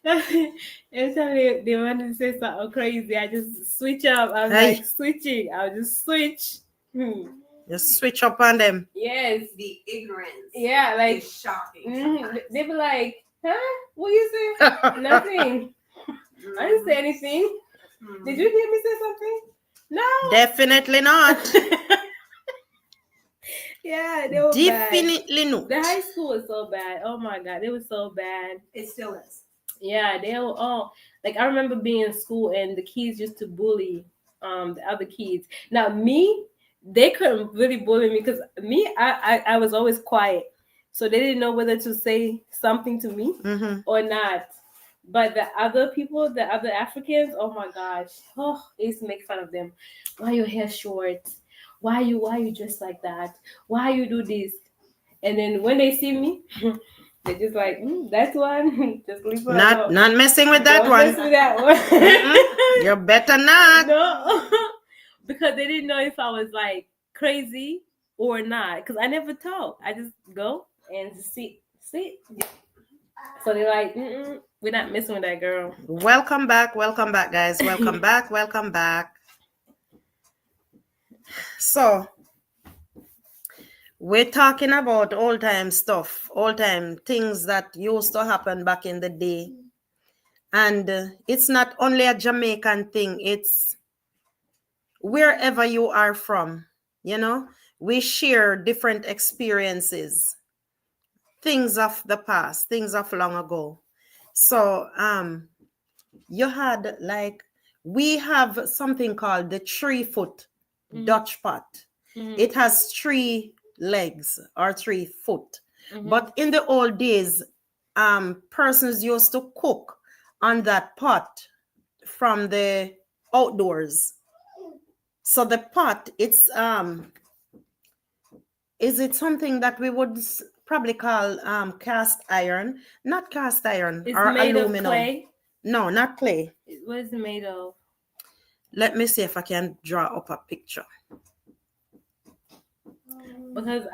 Every time they wanted to say something crazy, I just switch up. I was Hey. like switching. I'll just switch. Just switch up on them. Yes. The ignorance. Yeah, like Is shocking. they be like, huh? What you say? Nothing. I didn't say anything. Did you hear me say something? No. Definitely not. Yeah, they were Definitely bad. not. The high school was so bad. Oh my god, it was so bad. It still is. Yeah, they were all like I remember being in school and the kids used to bully the other kids. Now me, they couldn't really bully me because me, I was always quiet. So they didn't know whether to say something to me or not. But the other people, the other Africans, oh my gosh, they used to make fun of them. Why your hair short? Why you dress like that? Why you do this? And then when they see me, they're just like, that's one. Just leave her alone. Not messing with that Don't one. mess with that one. You better not. No, because they didn't know if I was like crazy or not. Because I never talk. I just go and sit. So they're like, we're not messing with that girl. Welcome back, guys. Welcome back. So we're talking about old time stuff, old time things that used to happen back in the day. And it's not only a Jamaican thing, it's wherever you are from, you know, we share different experiences, things of the past, things of long ago. So you had like, we have something called the 3-foot Dutch pot. It has 3 legs or 3 foot. But in the old days, persons used to cook on that pot from the outdoors. So the pot, it's is it something that we would probably call cast iron? Not cast iron. It's or made aluminum. of clay. No, not clay. What is it made of? Let me see if I can draw up a picture. Because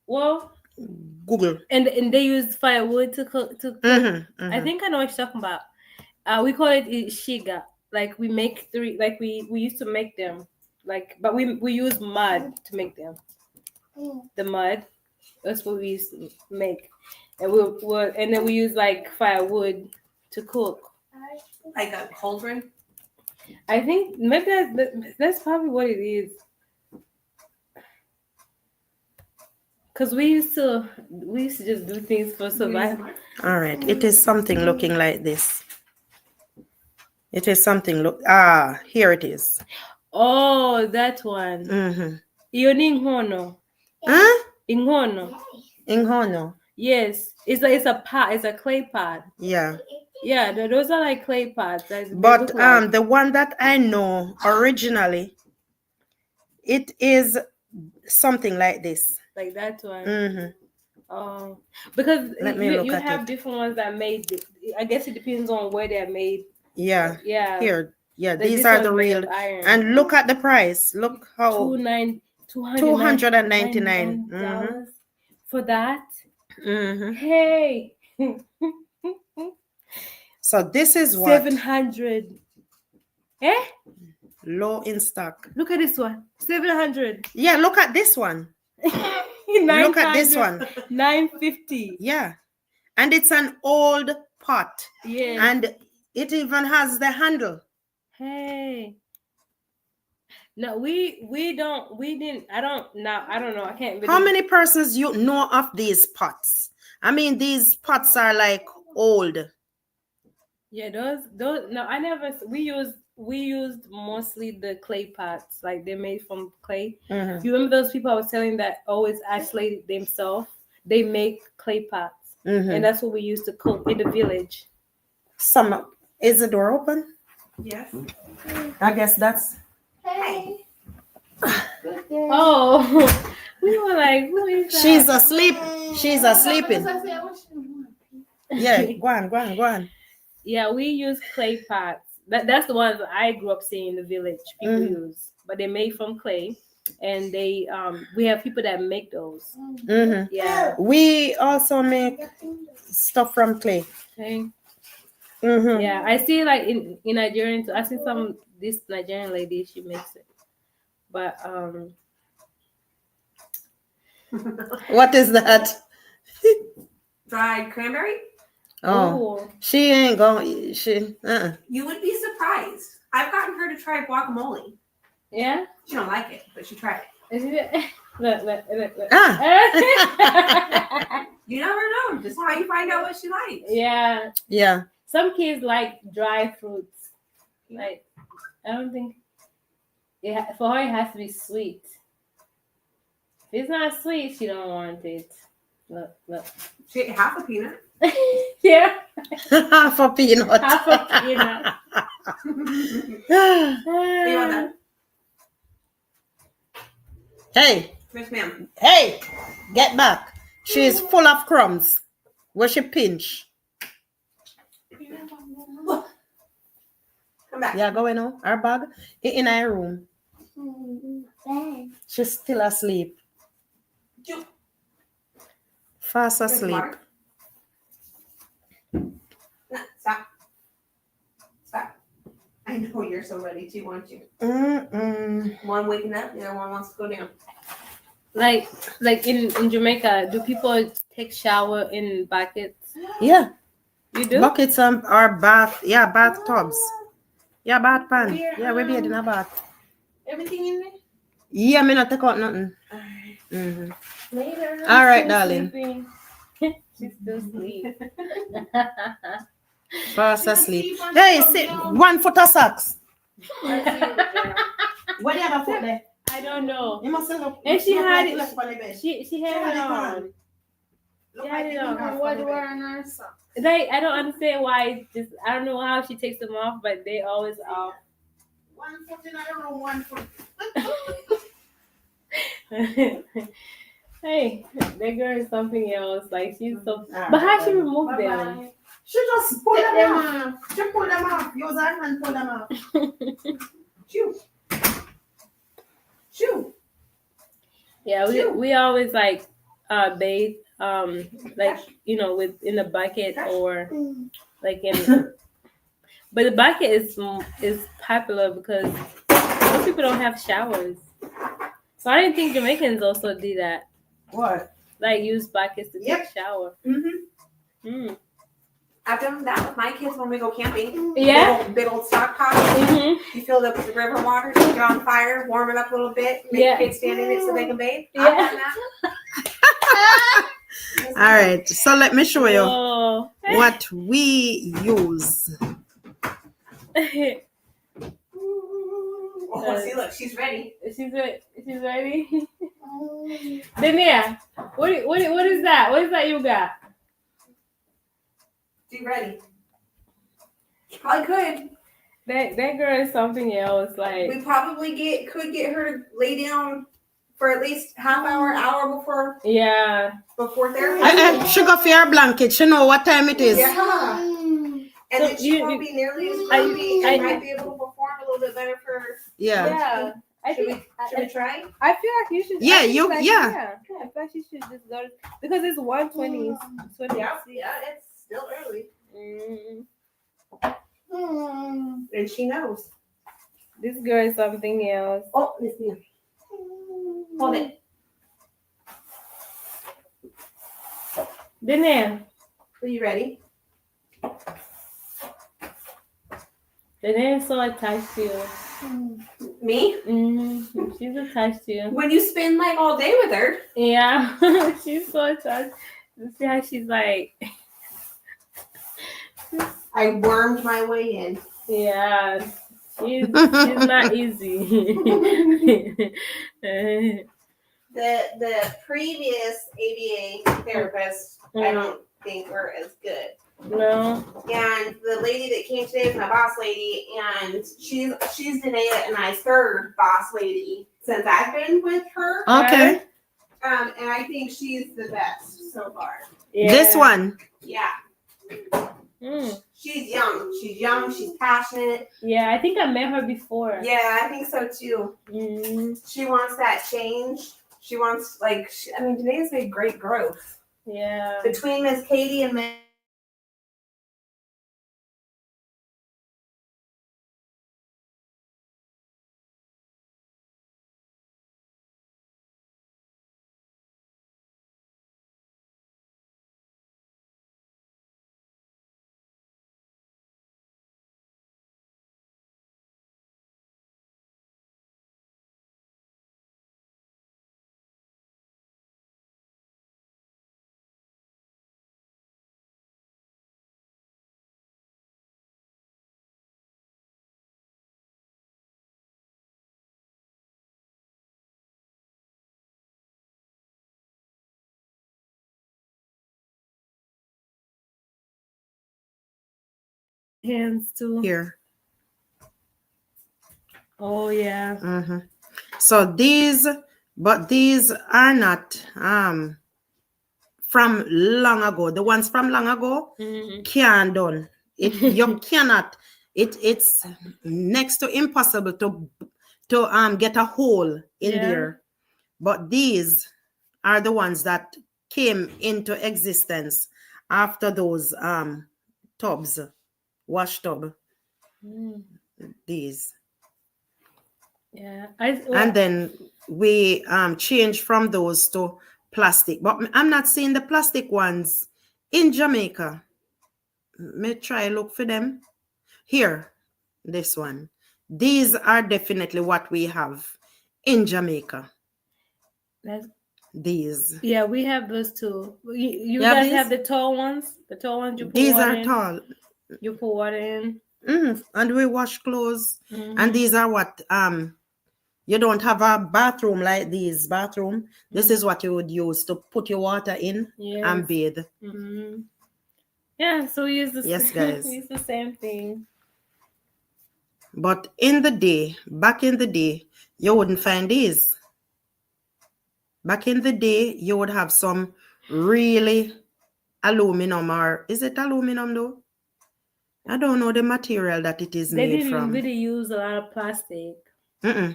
well, Google. and they use firewood to cook. I think I know what you're talking about. We call it shiga. Like we make 3. Like we used to make them. Like, but we use mud to make them. The mud. That's what we used to make, and and then we use like firewood to cook. Like a cauldron. I think maybe that's probably what it is. Because we used to just do things for survival. All right. It is something looking like this. It is something here it is. Oh, that one. Iyo ni inkono. Huh? Inkono. Yes. It's a pot. It's a clay pot. Yeah. Yeah, those are like clay pots. But the one that I know originally, it is something like this. Like that one. Oh, because you have different ones that made it. I guess it depends on where they're made. Yeah. Here. Yeah, these are the real. And look at the price. Look how $299 for that. Hey. So this is what $700. Low in stock. Look at this one. $700. Yeah, look at this one. Look at this one. $950. Yeah. And it's an old pot. Yeah. And it even has the handle. Hey. No, I don't know. I can't really. How many persons you know of these pots? I mean, these pots are like old. Yeah, those no, I never. We used mostly the clay pots, like they're made from clay. You remember those people I was telling that always isolated themselves? They make clay pots, and that's what we used to cook in the village. Is the door open? Yes. I guess that's. Hey. Oh, we were like, who is that? She's asleep. She's sleeping. Yeah, go on. Yeah, we use clay pots. That's the ones I grew up seeing in the village. People use, but they're made from clay, and they we have people that make those. Yeah, we also make stuff from clay. Okay. Mhm. Yeah, I see like in Nigerian too. I see this Nigerian lady, she makes it. But What is that? Dried cranberry? Oh, ooh. she ain't going. She. You would be surprised. I've gotten her to try guacamole. Yeah. She don't like it, but she tried it. Is it? Look. Ah. You never know. Just how you find out what she likes. Yeah. Yeah. Some kids like dry fruits. Like I don't think for her it has to be sweet. If it's not sweet, she don't want it. Look. She ate half a peanut. Yeah. For peanut. Half a peanut. You want that? Hey, Yes, ma'am. hey, get back. She's full of crumbs. Where she pinch? Come back. Yeah, going on. Her bag in her room. She's still asleep. Ju- Fast Here's asleep. water. No, stop. Stop. I know you're so ready too, aren't you? One waking up, the other one wants to go down. Like in Jamaica, do people take shower in buckets? Yeah, You do? buckets or bath. Yeah, bathtubs. Yeah, bath pan. Yeah, we be in a bath. Everything in there? Yeah, me not take out nothing. Alright. Mhm. Later. All right, Still darling. sleeping. She's still asleep. Fast asleep. Hey, sit 1 foot of socks. What do you have a foot there? I don't know. You must look. And she had it. left on the bed. She had it on. Look Yeah, like I you know. don't have What on the do bed. I on our socks? Like I don't understand why. Just I don't know how she takes them off, but they always off. 1 foot in the room, 1 foot. Hey, that girl is something else. Like she's so. Alright, But how she then. remove them? Bye-bye. She just pull them off. She pull them off. Use her hand, pull them off. Shoo. Shoo. Yeah, we always like bathe like with in a bucket or like in. But the bucket is popular because most people don't have showers. So I didn't think Jamaicans also do that. What? Like use buckets to Yep. take shower. Mm-hmm. I've done that with my kids when we go camping. Yeah. Big old stock pot. Mhm. You fill it up with the river water, take it on fire, warm it up a little bit, make Yeah. the kids stand in it so they can bathe. Yeah. I've done that. All right. So let me show you Oh. what we use. Oh, see, look, she's ready. She's ready. Dania, what is that? What is that you got? She's ready. Probably could. That girl is something else. Like We probably could get her to lay down for at least half hour before yeah. therapy. She go for her blanket. She know what time it is. Yeah. And So then she you- won't be nearly as I- grumpy I- and might be able to perform a little bit better for her. Yeah. Yeah. I Should think Should we try? I feel like you should. Yeah, I feel you- like, yeah. I feel like you should just go because it's 120. Yeah, it's still early. Mm. And she knows. This girl is something else. Oh, listen. Hold it. Dania, Are you ready? Dania is so attached to you. Me? She's attached to you. When you spend like all day with her. Yeah, she's so attached. You see how she's like, I wormed my way in. yeah, she's not easy. The previous ABA therapist, I don't think were as good. No. And the lady that came today is my boss lady, and she's Danae and I's third boss lady since I've been with her. Okay. And I think she's the best so far. Yeah. This one. Yeah. Mm. She's young. She's passionate. Yeah, I think I met her before. Yeah, I think so too. She wants that change. She wants, Danae's made great growth. Yeah. Between Miss Katie and Miss hands too. Here. Oh yeah. Mm-hmm. So these are not from long ago. The ones from long ago can't done. You cannot. It's next to impossible to get a hole in there. But these are the ones that came into existence after those tubs, wash tub. These. Yeah. And then we changed from those to plastic. But I'm not seeing the plastic ones in Jamaica. May try look for them. Here, this one. These are definitely what we have in Jamaica. These. Yeah, we have those too. You guys have the tall ones? The tall ones you put these water are in? tall. You put water in. And we wash clothes. And these are what you don't have a bathroom like this bathroom. This is what you would use to put your water in and bathe. Yeah, so we use the guys. we use the same thing. But back in the day, you wouldn't find these. Back in the day, you would have some really aluminum, or is it aluminum though? I don't know the material that it is made from. They didn't really use a lot of plastic. No.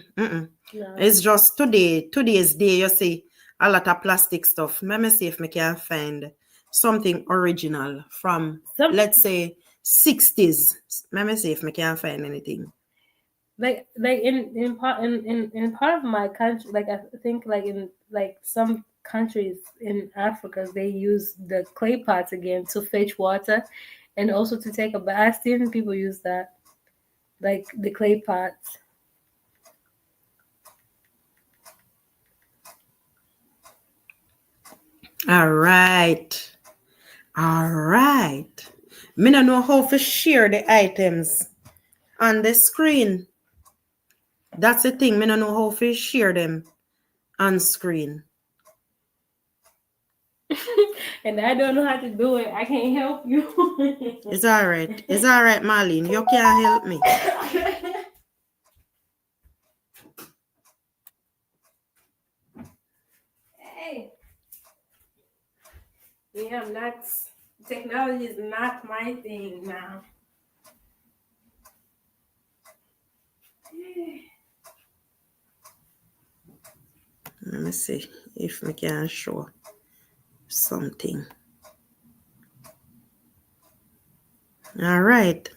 It's just today's day, you see a lot of plastic stuff. Let me see if I can find something original from, let's say, 60s. Let me see if I can find anything. Like in part of my country, like I think like in like some countries in Africa, they use the clay pots again to fetch water and also to take a bath. Even people use that, like the clay pots. All right. Me don't know how to share the items on the screen. That's the thing. Me don't know how to share them on screen. And I don't know how to do it. I can't help you. It's all right. It's all right, Marlene. You can't help me. Hey. Yeah, I'm not. Technology is not my thing now. Let me see if we can show something. All right.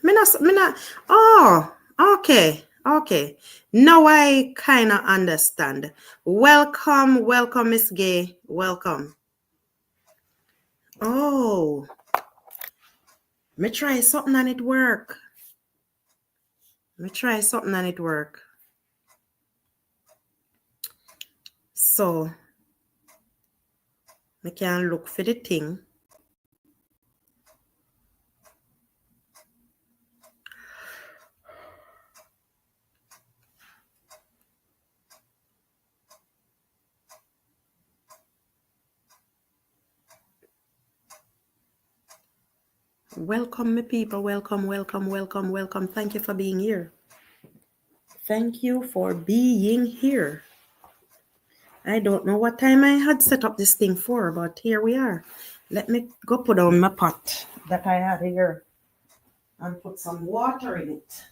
Oh, okay. Now I kind of understand. Welcome, Miss Gay. Welcome. Oh. Me try something and it work. So, I can look for the thing. Welcome, my people. Welcome. Thank you for being here. I don't know what time I had set up this thing for, but here we are. Let me go put on my pot that I had here and put some water in it.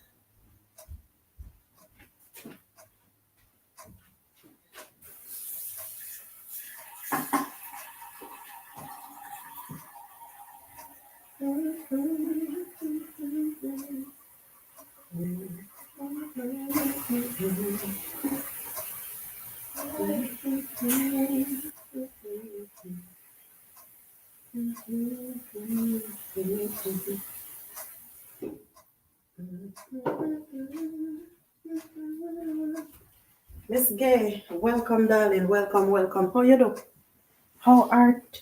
Miss Gay, welcome, darling. Welcome. How you do? How art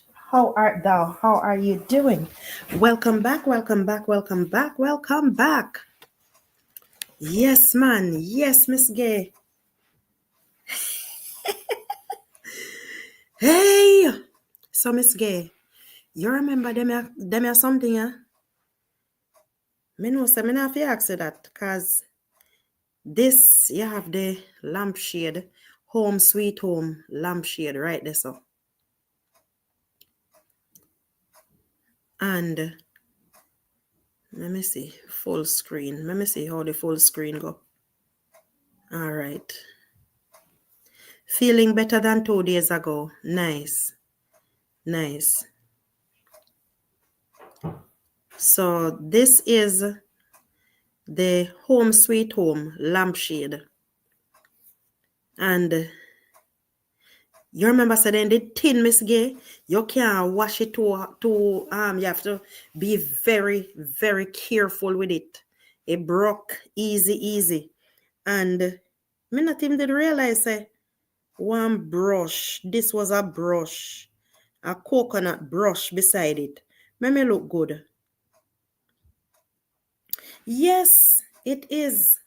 thou? How are you doing? Welcome back. Yes, man. Yes, Miss Gay. Hey. So, Miss Gay, you remember them are something, huh? Me know say me not have to ask you that because this you have the lampshade, home sweet home lampshade right there so. And let me see full screen. Let me see how the full screen go. All right. Feeling better than 2 days ago. Nice. Nice. So this is the home sweet home lampshade. And you remember saying the tin, Miss Gay, you can't wash it you have to be very, very careful with it. It broke easy. And me not even did realize one brush. This was a brush. A coconut brush beside it. Make me look good. Yes, it is.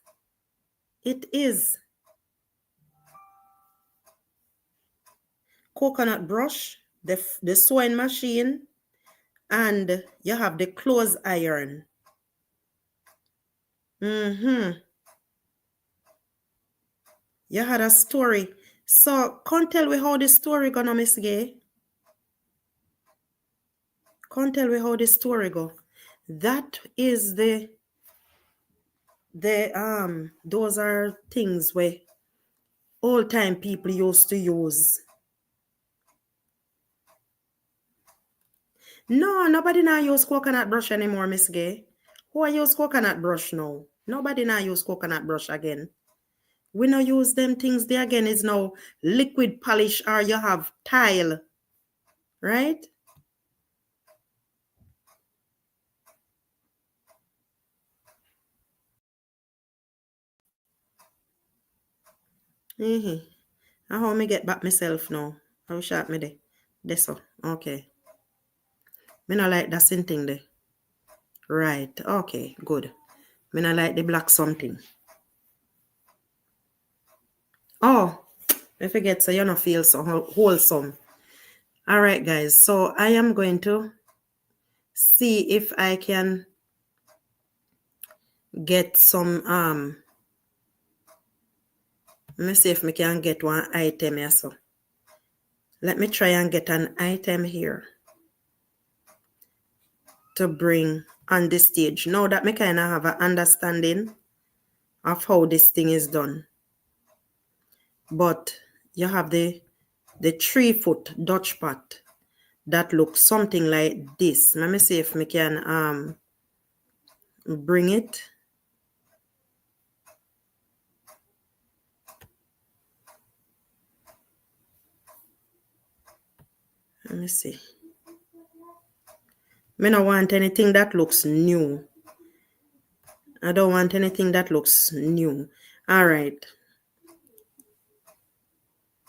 It is. Coconut brush, the sewing machine, and you have the clothes iron. You had a story. So, can't tell me how the story gonna, Miss Gay? Can't tell me how the story go. That is those are things where old time people used to use. No, nobody now use coconut brush anymore, Miss Gay. Who use coconut brush now? Nobody now use coconut brush again. We now use them things there again. Is now liquid polish or you have tile, right? And how me get back myself now? How sharp me there? This so okay. Me not like that same thing there. Right. Okay. Good. Me not like the black something. Oh, I forget. So you don't feel so wholesome. All right, guys. So I am going to see if I can get some let me see if I can get one item here. So let me try and get an item here to bring on the stage. Now that I kind of have an understanding of how this thing is done. But you have the 3-foot Dutch pot that looks something like this. Let me see if I can bring it. Let me see. I don't want anything that looks new. I don't want anything that looks new. All right.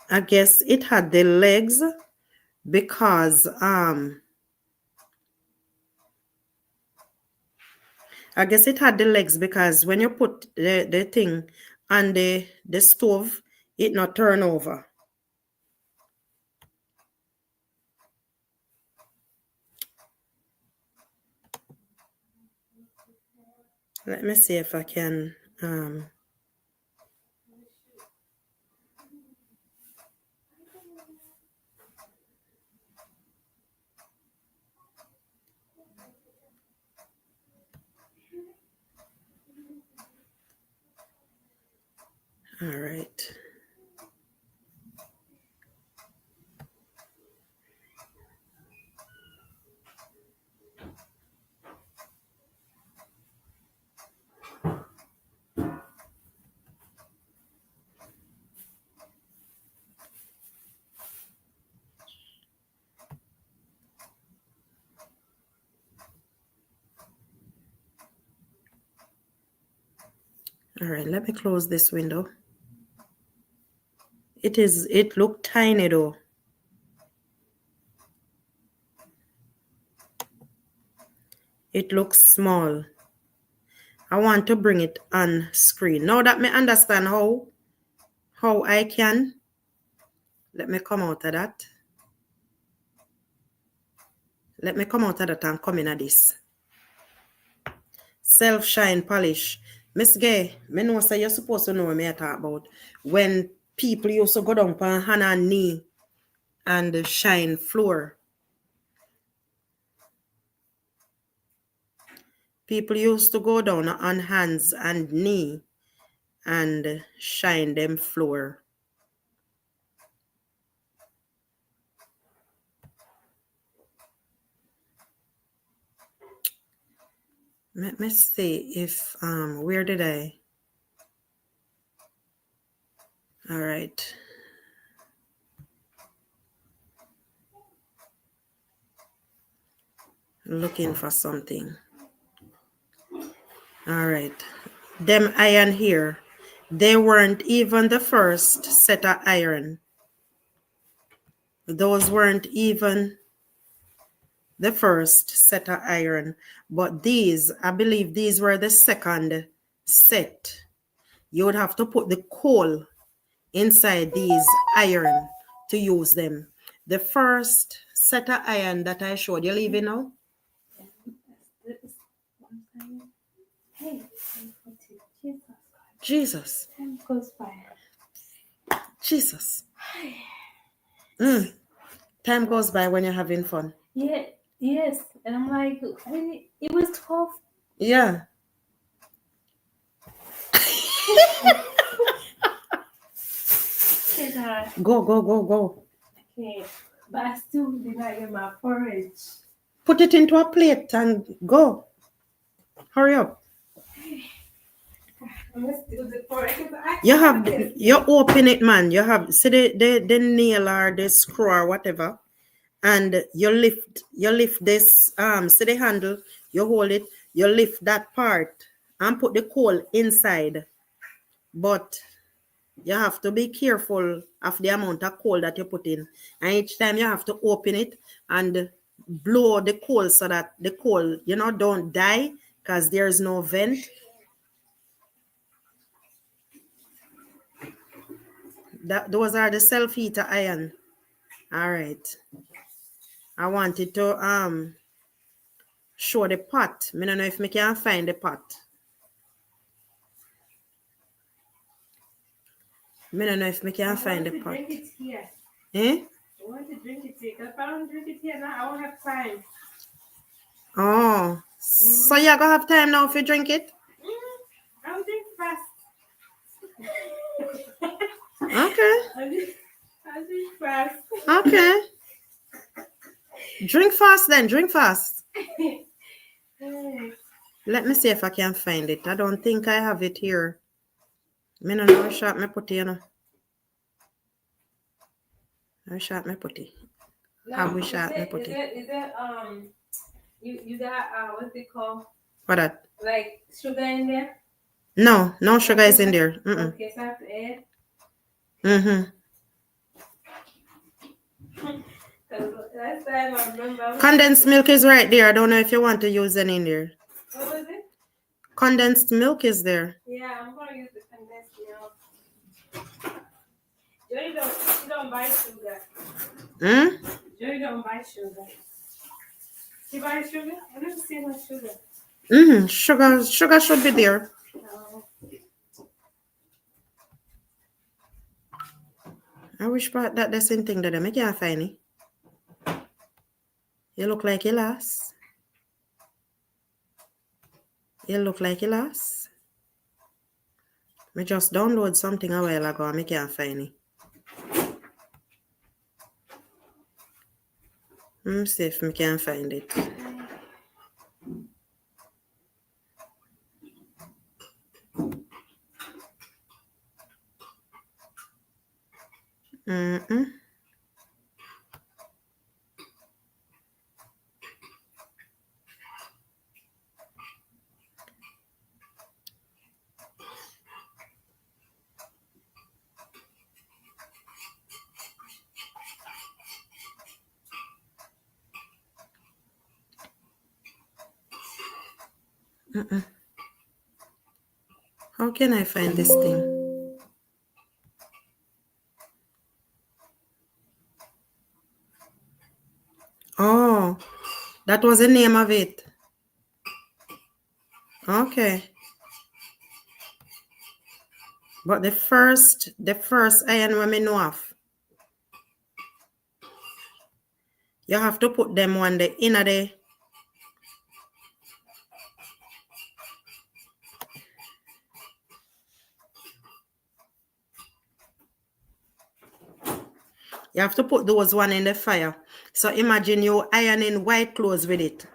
I guess it had the legs because I guess it had the legs because when you put the thing on the stove, it not turn over. Let me see if I can all right. All right, let me close this window. It looked tiny though. It looks small. I want to bring it on screen. Now that me understand how I can, let me come out of that. Let me come out of that and come in at this. Self shine polish. Miss Gay, me know say you're supposed to know what me I talk about. When people used to go down on hand and knee and shine floor. People used to go down on hands and knee and shine them floor. Let me see if where did I? All right. Looking for something. All right. Them iron here. They weren't even the first set of iron. Those weren't even the first set of iron. But these, I believe these were the second set. You would have to put the coal inside these iron to use them. The first set of iron that I showed, you leaving now? Hey, Jesus. time goes by. Jesus. Time goes by when you're having fun. Yeah, yes. And I'm like, it was 12. Yeah. Go. Okay, but I still did not get my porridge. Put it into a plate and go. Hurry up. I'm gonna still the porridge. You open it, man. You have see the nail or the screw or whatever, and you lift this see the handle, you hold it, you lift that part and put the coal inside. But you have to be careful of the amount of coal that you put in. And each time you have to open it and blow the coal so that the coal, don't die because there's no vent. Those are the self-heater iron. All right. I wanted to show the pot. I don't know if I can find the pot. I don't know if I can find the pot. Drink it here. Eh? I want to drink it here. Because if I don't drink it here now, I won't have time. Oh. So you're going to have time now if you drink it? I'll drink fast. Okay. I'll drink fast. Okay. Drink fast then. Drink fast. Let me see if I can find it. I don't think I have it here. I don't know how sharp me put it, you know. How sharp me put it. How we sharp me put it. Is it you got what's it called? What that? Like sugar in there? No sugar is in there. Okay, so I have to add. Last time I remember. Condensed milk is right there. I don't know if you want to use any in there. What was it? Condensed milk is there. Yeah, I'm gonna use the condensed milk. Joey don't buy sugar. Joey don't buy sugar. She buys sugar? I never see no sugar. Sugar should be there. No. I wish that the same thing that I can't find it. You look like you lost. I just download something a while ago and I can't find it. Let me see if I can find it. How can I find this thing? Oh, that was the name of it. Okay. But the first iron when me know of, you have to put them on the inner the you have to put those one in the fire. So imagine you ironing white clothes with it.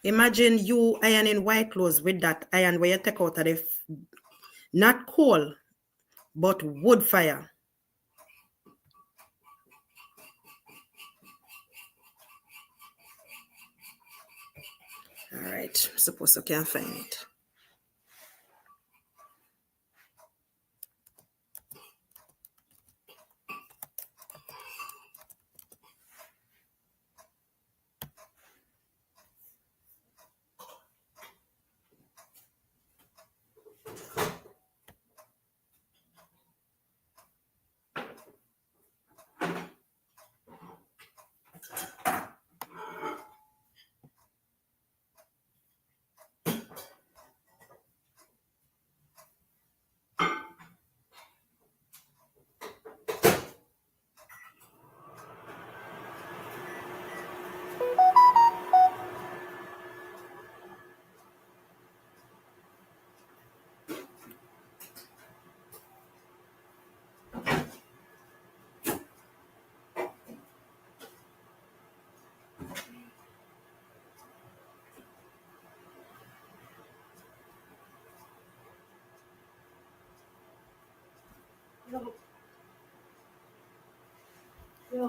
Imagine you ironing white clothes with that iron where you take out of the not coal, but wood fire. All right, I'm supposed to can't find it.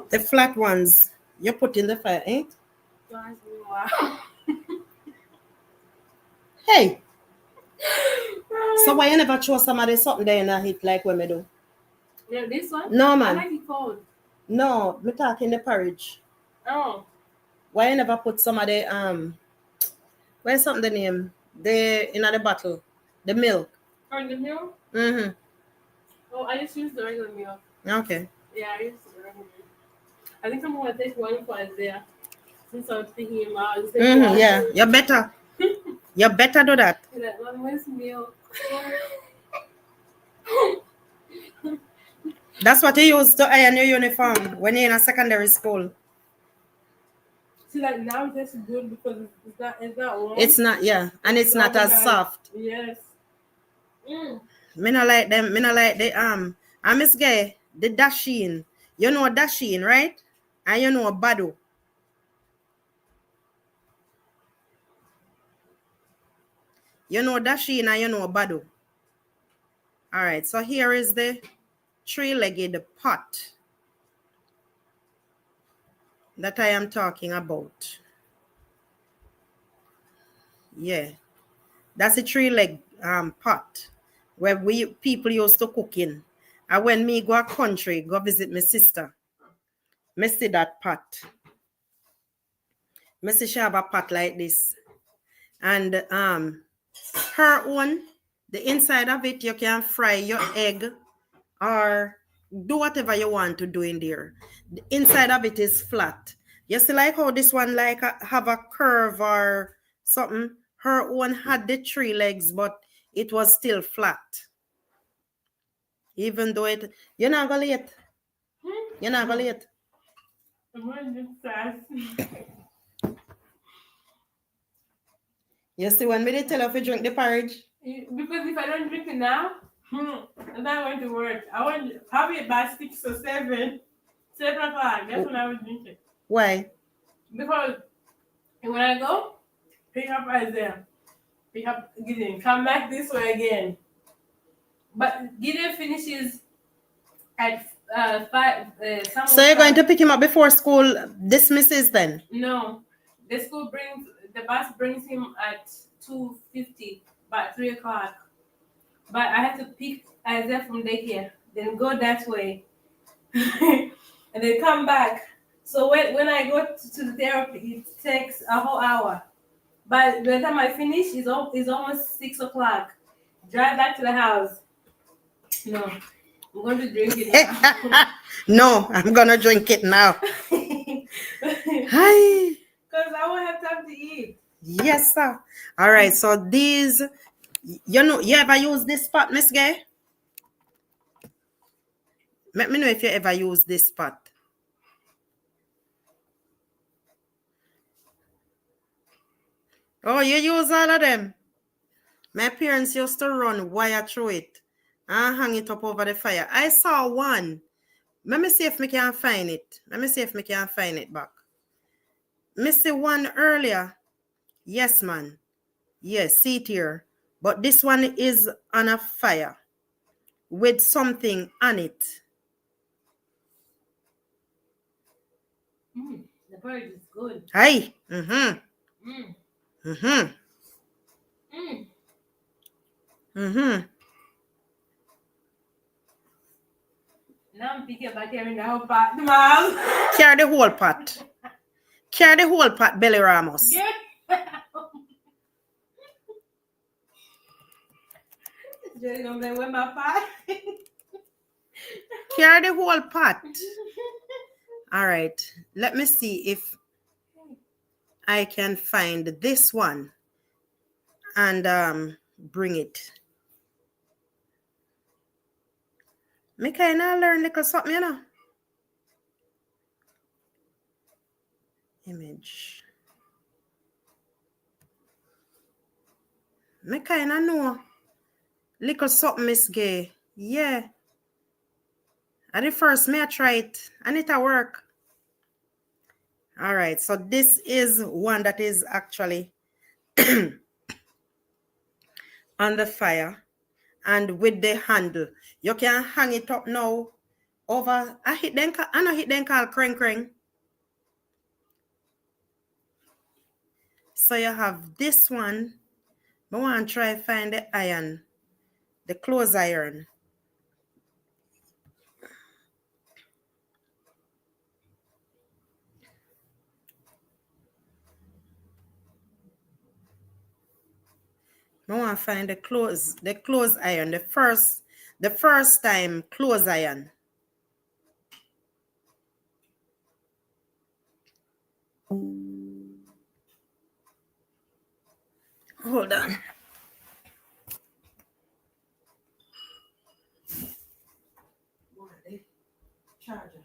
The flat ones you put in the fire, ain't? Wow. Hey. So why you never throw somebody something there in a heat like when me do? Yeah, this one? No, I man. like it cold. No, me talking the porridge. Oh. Why you never put some of the where's something the name? The in the bottle. The milk. Or the milk? Mm-hmm. Oh, I just use the regular milk. Okay. Yeah, I use the regular milk. I think I'm gonna take one for Isaiah. Since I was thinking about it. Yeah, you better. You better do that. That one was milk. That's what you use to iron your uniform when you're in a secondary school. See, like now it tastes good because it's not warm. It's not, yeah, and it's not as soft. Yes. Me not like them. Me not like the I miss guy the Dasheen. You know Dasheen, right? And you know Bado. You know Dasheen and you know Bado. All right, so here is the three-legged pot that I am talking about. Yeah, that's a three-leg pot where we people used to cook in. And when me go a country, go visit my sister, me see that pot. Me see she have a pot like this. And her own, the inside of it, you can fry your egg or do whatever you want to do in there. The inside of it is flat. You see like how this one like have a curve or something? Her one had the three legs, but it was still flat. Even though it, you're not gonna late. You're not gonna late. I'm going to fast. You see when me they tell you if you drink the porridge? Because if I don't drink it now, it's not going to work. I want probably about 6 or 7 o'clock. That's when I would drink it. Why? Because when I go, pick up Isaiah, pick up Gideon, come back this way again. But Gideon finishes at 5. So you're going to pick him up before school dismisses then? No, the bus brings him at 2:50, about 3 o'clock. But I have to pick Isaiah from daycare, then go that way, and then come back. So when I go to the therapy, it takes a whole hour. But by the time I finish, it's almost 6 o'clok. Drive back to the house. No, I'm going to drink it now. No, I'm gonna drink it now. Hi. Because I won't have time to eat. Yes, sir. All right. So these, you ever use this pot, Miss Gay? Let me know if you ever use this pot. Oh, you use all of them? My parents used to run wire through it and hang it up over the fire. I saw one. Let me see if I can find it. Let me see if I can find it back. Me see one earlier. Yes, man. Yes, see it here. But this one is on a fire with something on it. The porridge is good. Hi. Mm-hmm. Mm. Mm-hmm. Mm. Mm-hmm. Now I'm thinking about carrying the whole pot, Mom. Carry the whole pot. Carry the whole pot, Belly Ramos. Yeah. Just gonna be with my pot. Carry the whole pot. All right. Let me see if I can find this one and bring it. Me kind of learn little something, you know. Image. Me kind of know little something, Miss Gay. Yeah. At the first, me I try it and it'll work. All right. So this is one that is actually on the fire and with the handle. You can hang it up now over. I know hit them called crane. So you have this one. I want to try find the iron, the clothes iron. I want to find the clothes iron, the first time clothes iron. Hold on. Charger.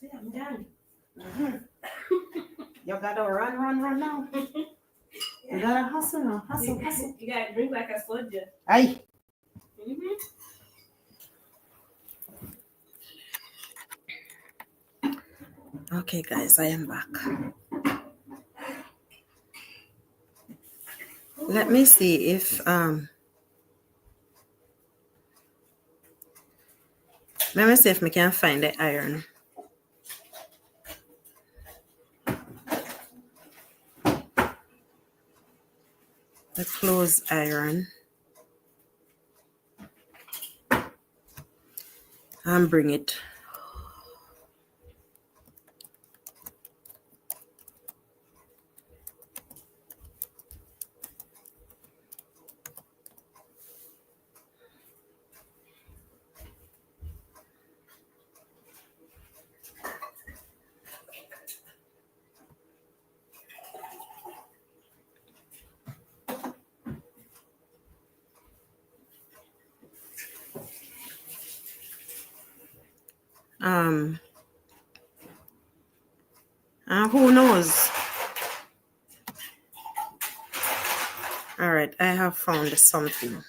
See, I'm done. Mm-hmm. You gotta run now. You gotta hustle now. Hustle. You gotta drink like a soldier. Aye. Mm-hmm. Okay, guys, I am back. Let me see if we can find the iron. The clothes iron. And bring it. Who knows? All right, I have found something.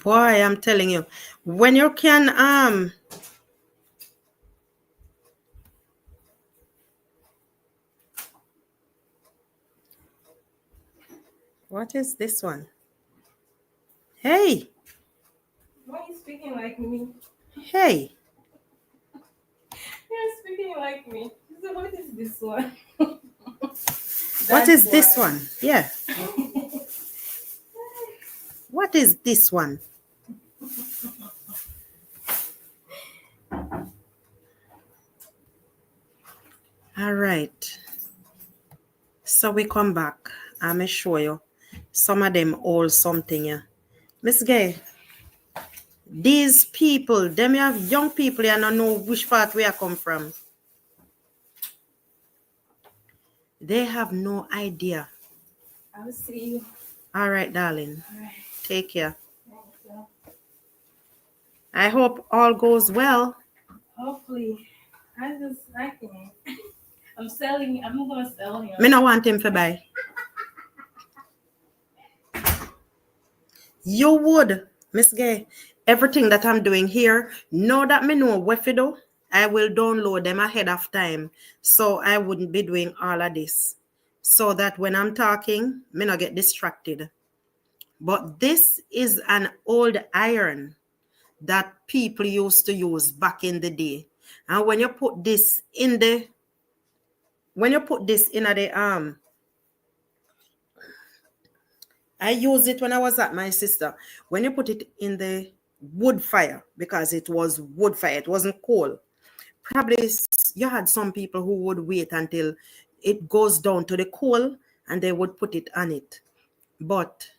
Boy, I'm telling you, when you can what is this one? Hey. Why are you speaking like me? Hey. You're speaking like me. So what is this one? What is this one? Yeah. What is this one? All right. So we come back. I'm going to show you some of them all something. Yeah. Miss Gay, these people, them you have young people, you don't know which part where I come from. They have no idea. I will see you. All right, darling. All right. Take care. Thank you. I hope all goes well. Hopefully. I can't. I'm going to sell him. Me no want him to buy. You would, Miss Gay. Everything that I'm doing here, know that me know what to do. I will download them ahead of time, so I wouldn't be doing all of this. So that when I'm talking, me not get distracted. But this is an old iron that people used to use back in the day. And when you put this in the I used it when I was at my sister. When you put it in the wood fire, because it was wood fire, it wasn't coal. Probably you had some people who would wait until it goes down to the coal and they would put it on it. But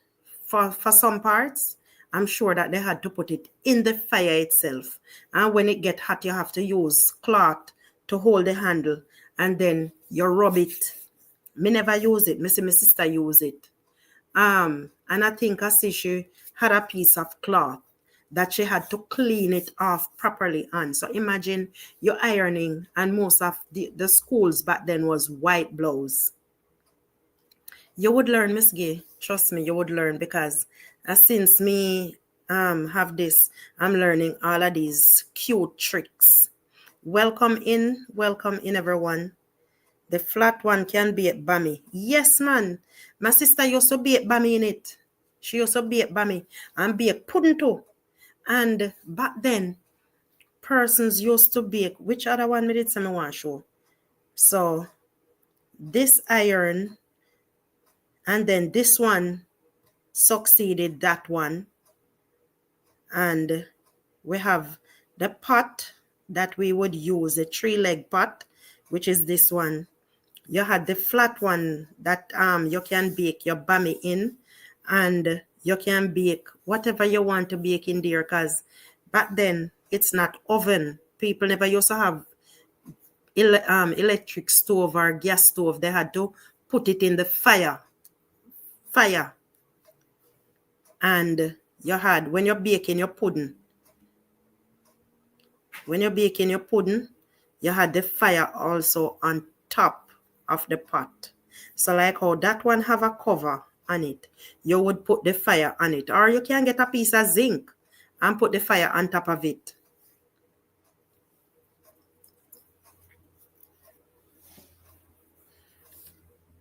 for some parts, I'm sure that they had to put it in the fire itself. And when it gets hot, you have to use cloth to hold the handle. And then you rub it. Me never use it. Me see my sister use it. And I think I see she had a piece of cloth that she had to clean it off properly on. So imagine you're ironing, and most of the schools back then was white blouse. You would learn, Miss Gay. Trust me, you would learn, because since me have this, I'm learning all of these cute tricks. Welcome in everyone. The flat one can bake bami. Yes, man. My sister used to bake bami in it. She used to bake bami and bake pudding too. And back then, persons used to bake. Which other one did I want to show? So, this iron, and then this one succeeded that one. And we have the pot that we would use, the 3-leg pot, which is this one. You had the flat one that you can bake your bami in, and you can bake whatever you want to bake in there, because back then it's not oven. People never used to have electric stove or gas stove. They had to put it in the fire. And you had, when you're baking your pudding, you had the fire also on top of the pot. So like how that one have a cover on it, you would put the fire on it, or you can get a piece of zinc and put the fire on top of it.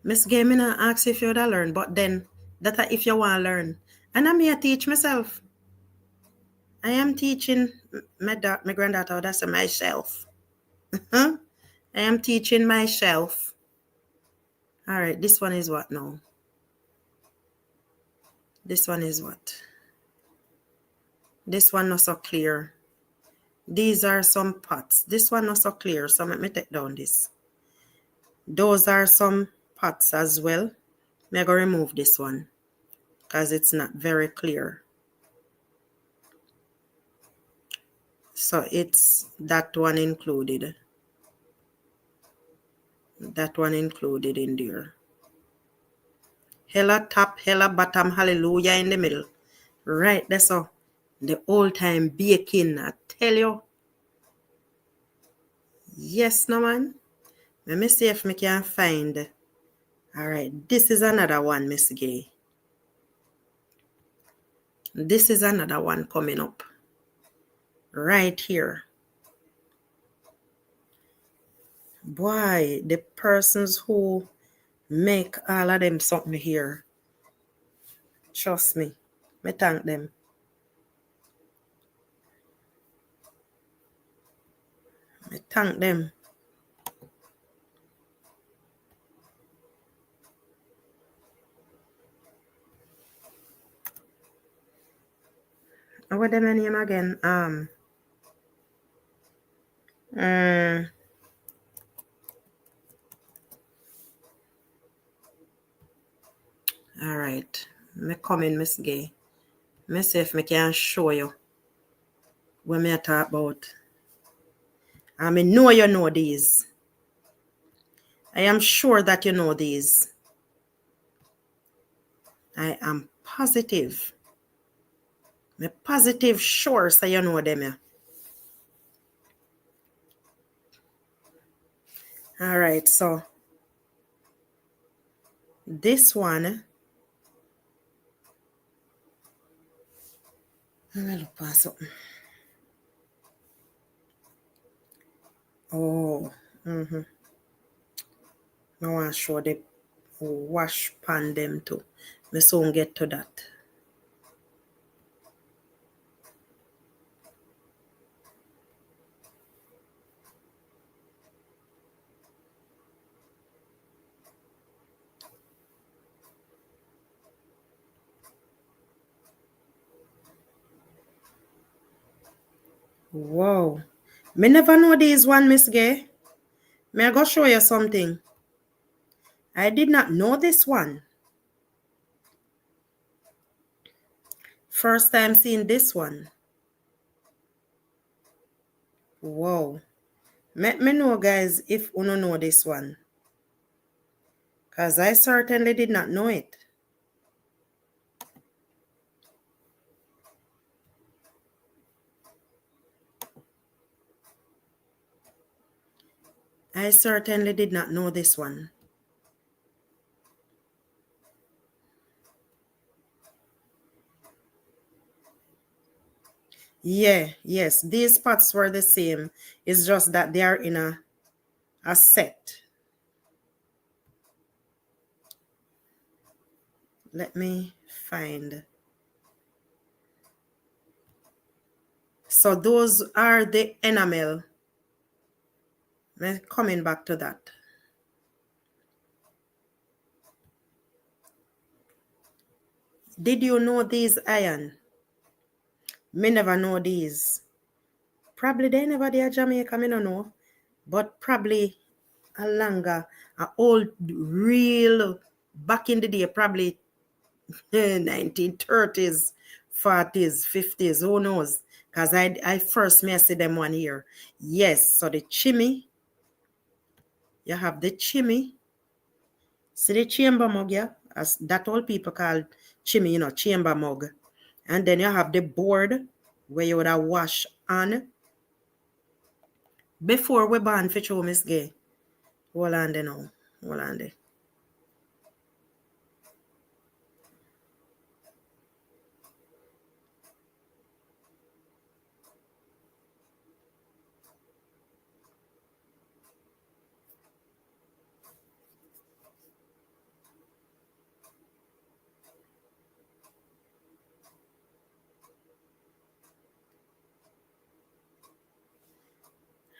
Miss Gay, me not ask if you would learn, but then that if you want to learn. And I'm here to teach myself. I am teaching my granddaughter, that's myself. I am teaching myself. All right, this one is what now? This one is what? This one not so clear. These are some pots. This one not so clear, so let me take down this. Those are some pots as well. I'm going to remove this one because it's not very clear. So it's that one included. That one included in there. Hella top, hella bottom, hallelujah in the middle. Right, that's all. The old time baking, I tell you. Yes, no man. Let me see if I can find. All right, this is another one, Miss Gay. This is another one coming up. Right here. Boy, the persons who make all of them something here. Trust me. Me thank them. Me thank them. What them name again? All right. Me come in, Miss Gay. Me see if me can show you what me talk about. I know you know these. I am sure that you know these. I am positive. Me positive sure so you know them. Yeah. All right, so this one. Let me look for something. Oh, I want to show the wash pan them too. Me soon get to that. Wow. Me never know these one, Miss Gay. May I go show you something? I did not know this one. First time seeing this one. Wow. Let me know, guys, if you don't know this one. Because I certainly did not know it. I certainly did not know this one. Yeah, yes, these pots were the same. It's just that they are in a set. Let me find. So those are the enamel. I'm coming back to that. Did you know these iron? Me never know these. Probably they never there Jamaica, me don't know. But probably a longer, a old real back in the day, probably 1930s, 40s, 50s, who knows? Because I first may see them one here. Yes, so the chimney. You have the chimney. See the chamber mug, yeah? As that all people call chimney, chamber mug. And then you have the board where you would have wash on. Before we ban for show Miss Gay. Hold on there now. Hold on there.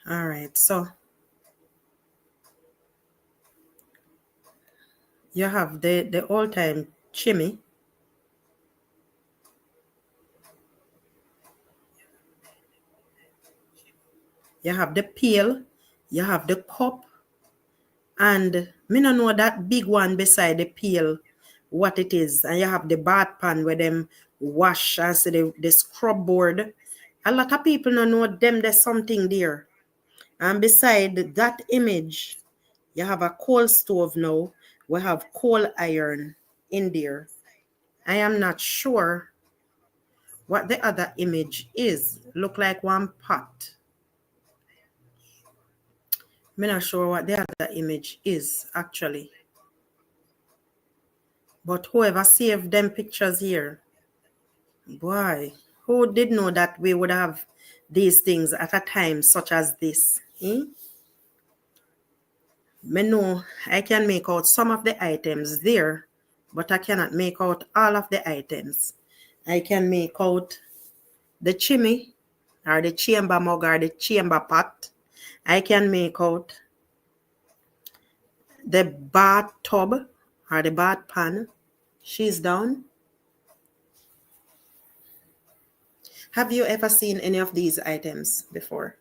All right, so you have the all-time chimney. You have the pail. You have the cup. And me no know that big one beside the pail, what it is. And you have the bath pan where them wash and see the scrub board. A lot of people don't know them there's something there. And beside that image, you have a coal stove now. We have coal iron in there. I am not sure what the other image is. Look like one pot. I'm not sure what the other image is actually. But whoever saved them pictures here, boy, who did know that we would have these things at a time such as this? I know I can make out some of the items there, but I cannot make out all of the items. I can make out the chimney or the chamber mug or the chamber pot. I can make out the bathtub or the bath pan. She's down. Have you ever seen any of these items before?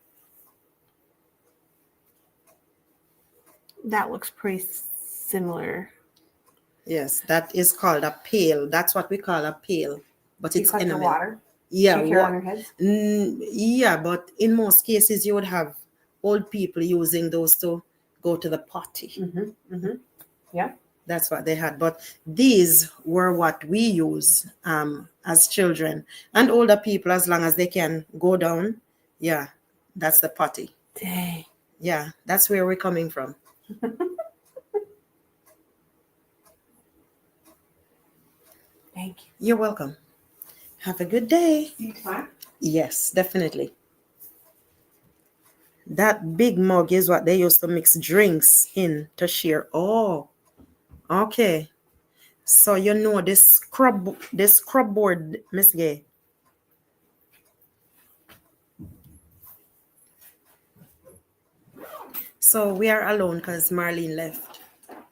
That looks pretty similar. Yes, that is called a pail. That's what we call a pail, but it's collect the enamel. water. Yeah, You carry on your heads. yeah, but in most cases you would have old people using those to go to the potty. Yeah. That's what they had. But these were what we use as children and older people, as long as they can go down. Yeah, that's the potty. Dang. Yeah, that's where we're coming from. Thank you. You're welcome. Have a good day. See you tomorrow. Yes, definitely. That big mug is what they used to mix drinks in to share. Oh, okay. So you know this scrub board, Miss Gay. So we are alone because Marlene left.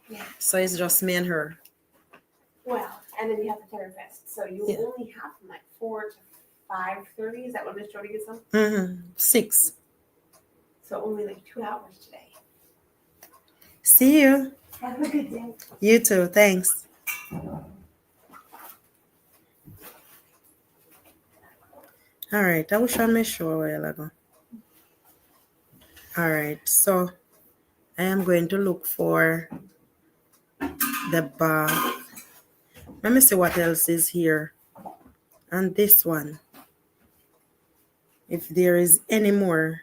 Yeah. So it's just me and her. Well, and then you have the Terror Fest. So you Yeah. only have from like 4 to 5:30. Is that when Miss Jody gets home? 6. So only like 2 hours today. See you. Have a good day. You too. Thanks. All right. I wish I made sure a while ago. All right. So I am going to look for the bath. Let me see what else is here. And this one. If there is any more.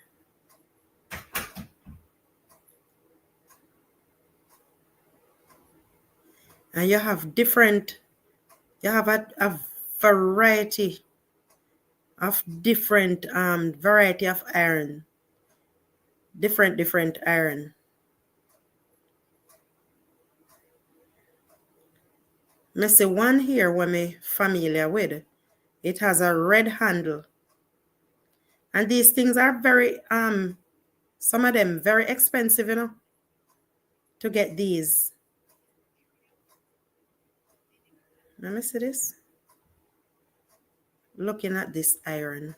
And you have a variety of different variety of iron. Different iron. I see one here what I'm familiar with. It has a red handle. And these things are very some of them very expensive, to get these. Let me see this. Looking at this iron.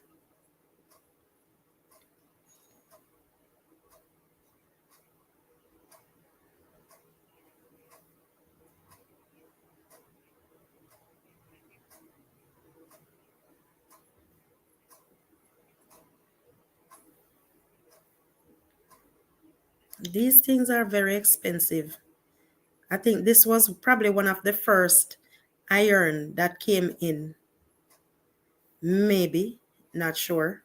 These things are very expensive. I think this was probably one of the first iron that came in. Maybe, not sure.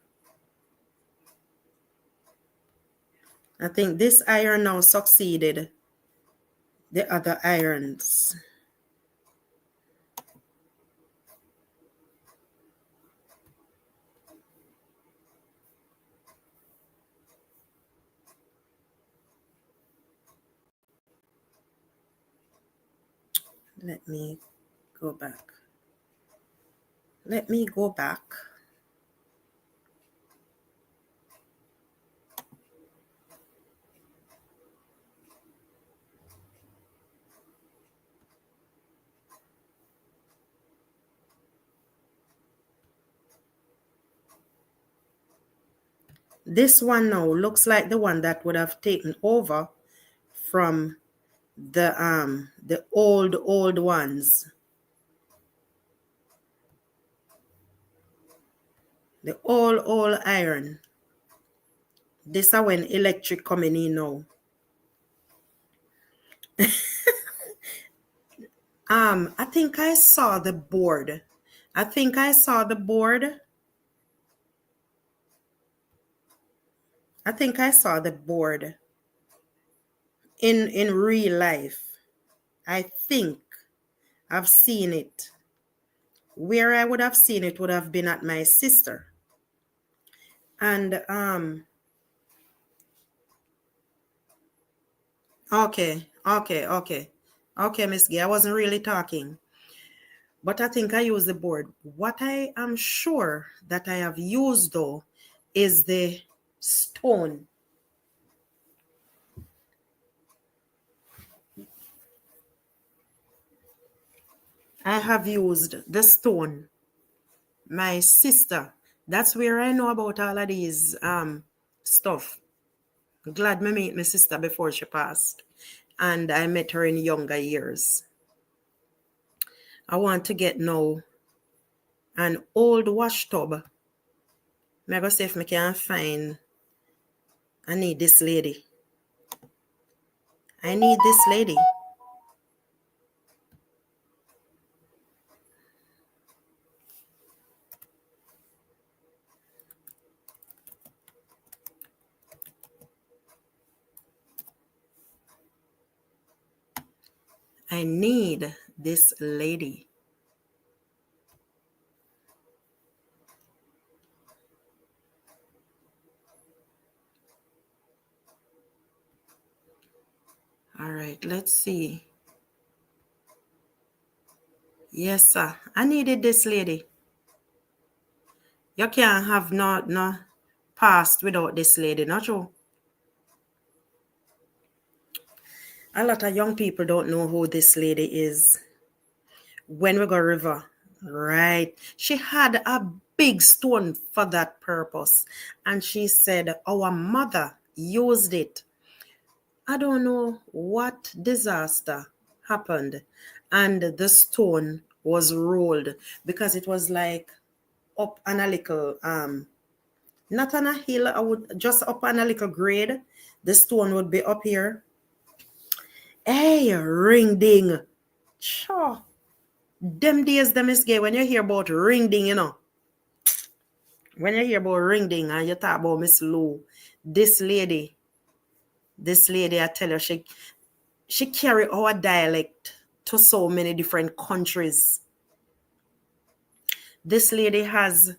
I think this iron now succeeded the other irons. Let me go back. This one now looks like the one that would have taken over from the old ones. The old iron. This is when electric coming in now. I think I saw the board. I think I saw the board. I think I saw the board in real life. I think I've seen it. Where I would have seen it would have been at my sister. And okay, Miss Gay, I wasn't really talking. But I think I used the board. What I am sure that I have used though is the stone. I have used the stone. My sister. That's where I know about all of these stuff. Glad me meet my sister before she passed. And I met her in younger years. I want to get now an old wash tub. I'm going to see if I can find. I need this lady. I need this lady. I need this lady. All right, let's see. Yes, sir. I needed this lady. You can't have no past without this lady, not true? A lot of young people don't know who this lady is. When we go river, right? She had a big stone for that purpose. And she said, our mother used it. I don't know what disaster happened. And the stone was rolled because it was like up on a little, not on a hill, I would just up on a little grade. The stone would be up here. Hey, ring ding. Sure. Them days, them is gay. When you hear about ring ding, you know. When you hear about ring ding and you talk about Miss Lou, this lady, I tell you, she carry our dialect to so many different countries. This lady has,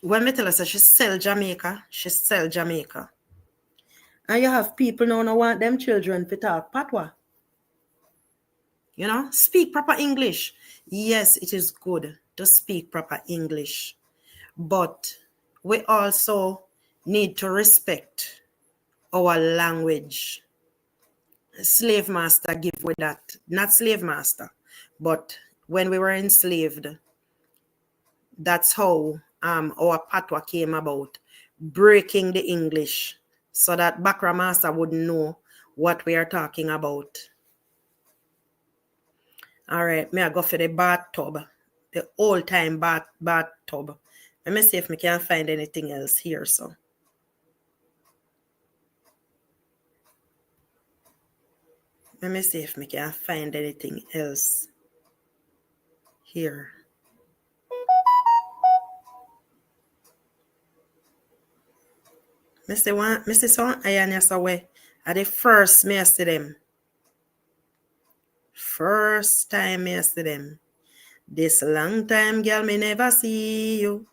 when me tell her, she sell Jamaica. And you have people now want them children to talk patois. You know, speak proper English. Yes, it is good to speak proper English. But we also need to respect our language. Slave master give with that. Not slave master, but when we were enslaved, that's how our patois came about. Breaking the English so that Bakra master would know what we are talking about. All right, may I go for the bathtub, the old time bathtub. Let me see if I can find anything else here. So, let me see if I can find anything else here. Mr. Son, I am away. At the first, me see them. First time me see them. This long time, girl, me never see you.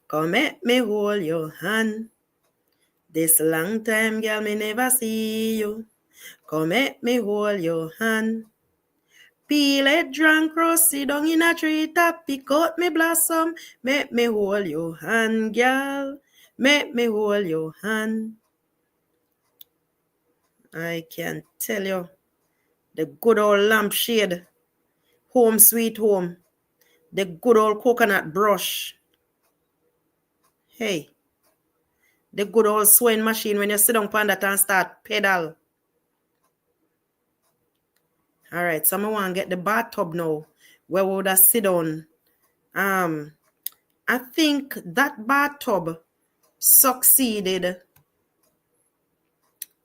Come make me hold your hand. This long time, girl, me never see you. Come make me hold your hand. Peel it drunk rose, sit down in a treetop, pick out me blossom. Make me hold your hand, girl. Make me hold your hand. I can tell you, the good old lampshade, home sweet home, the good old coconut brush. Hey, the good old sewing machine when you sit down on that and start pedal. All right, so I want to get the bathtub now, where we would have sit down and I think that bathtub succeeded.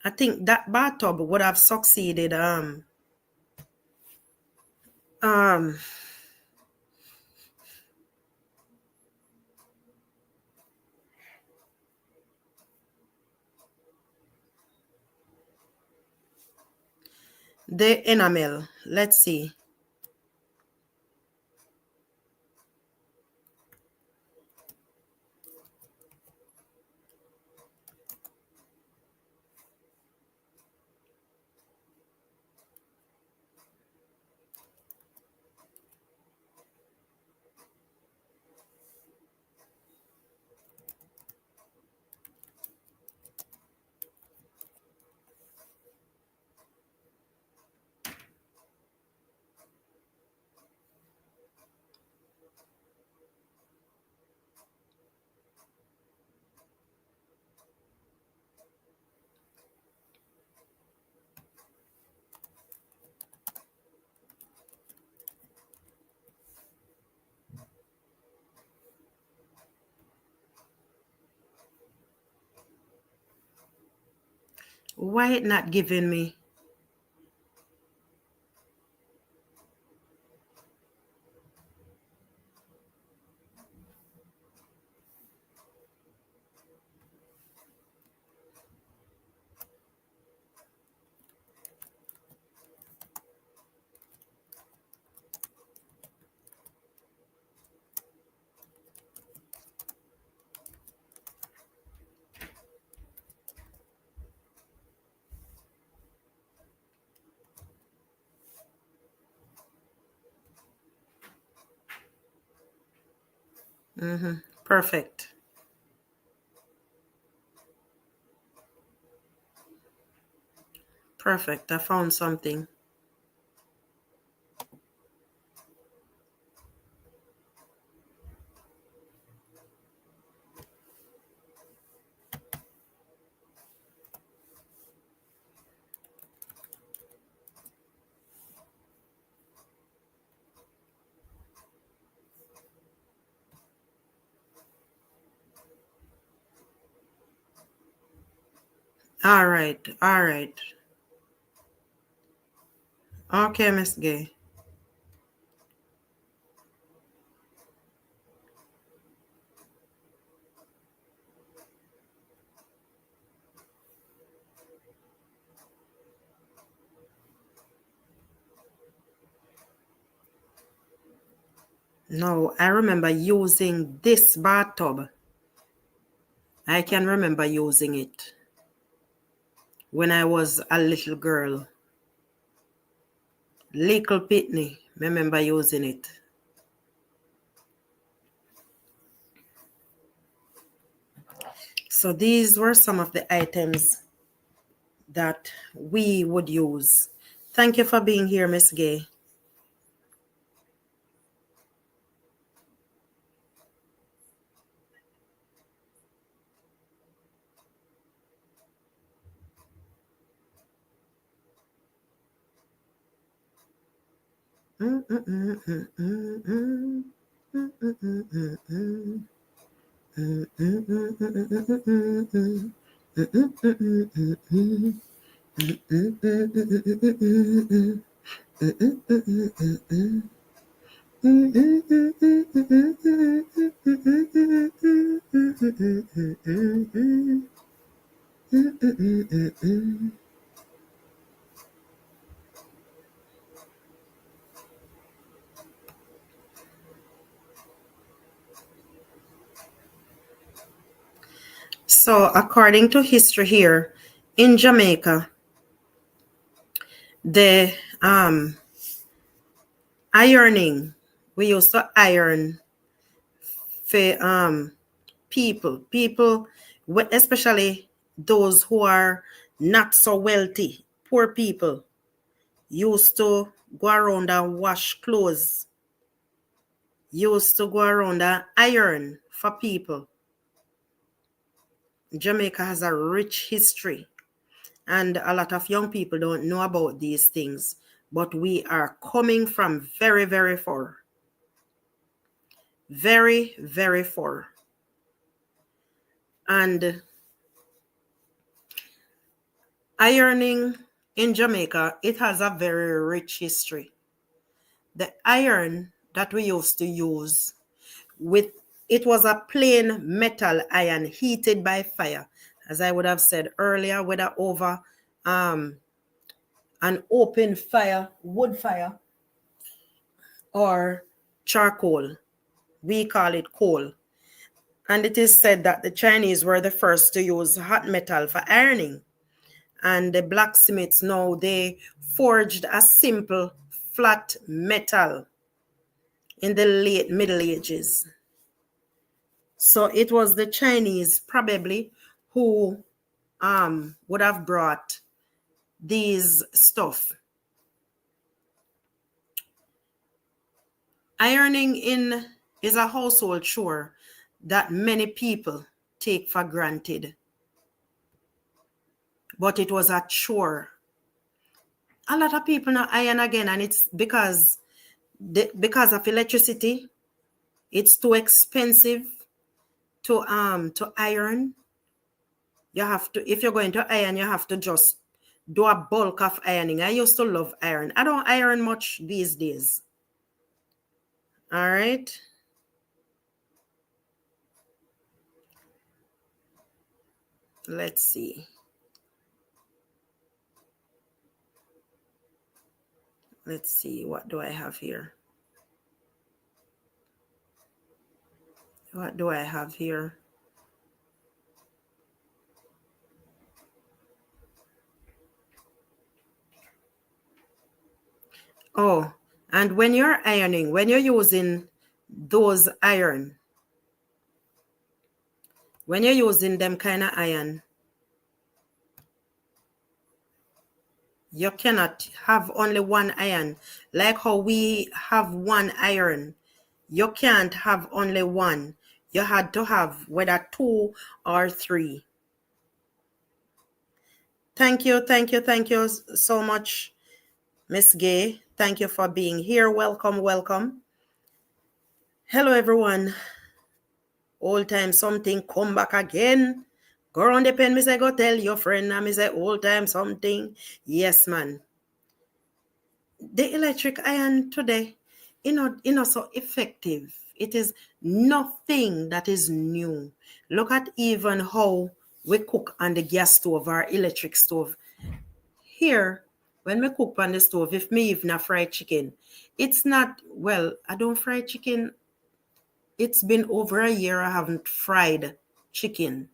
I think that bathtub would have succeeded the enamel. Let's see. Why it not giving me? Perfect. Perfect. I found something. All right. All right. Okay, Miss Gay. No, I remember using this bathtub. I can remember using it when I was a little girl. Little Pitney, remember using it. So these were some of the items that we would use. Thank you for being here, Miss Gay. So according to history here in Jamaica, the ironing, we used to iron for people, especially those who are not so wealthy, poor people, used to go around and wash clothes, used to go around and iron for people. Jamaica has a rich history, and a lot of young people don't know about these things, but we are coming from very, very far. Very, very far. And ironing in Jamaica, it has a very rich history. The iron that we used to use it was a plain metal iron heated by fire, as I would have said earlier, whether over an open fire, wood fire, or charcoal. We call it coal. And it is said that the Chinese were the first to use hot metal for ironing. And the blacksmiths now, they forged a simple flat metal in the late Middle Ages. So it was the Chinese probably who would have brought these stuff. Ironing is a household chore that many people take for granted. But it was a chore. A lot of people now iron again, and it's because of electricity. It's too expensive to iron. You have to, if you're going to iron, you have to just do a bulk of ironing. I used to love iron. I don't iron much these days. All right. Let's see. Let's see. What do I have here? What do I have here? Oh, and when you're ironing, when you're using those iron, when you're using them kind of iron, you cannot have only one iron. Like how we have one iron, you can't have only one. You had to have whether 2 or 3. Thank you so much, Miss Gay. Thank you for being here. Welcome. Hello, everyone. Old time something come back again. Go around the pen, me say, go tell your friend. And me say, old time something. Yes, man. The electric iron today, so effective. It is nothing that is new. Look at even how we cook on the gas stove or electric stove. Here, when we cook on the stove, if me even a fried chicken, it's not, well, I don't fry chicken. It's been over a year I haven't fried chicken.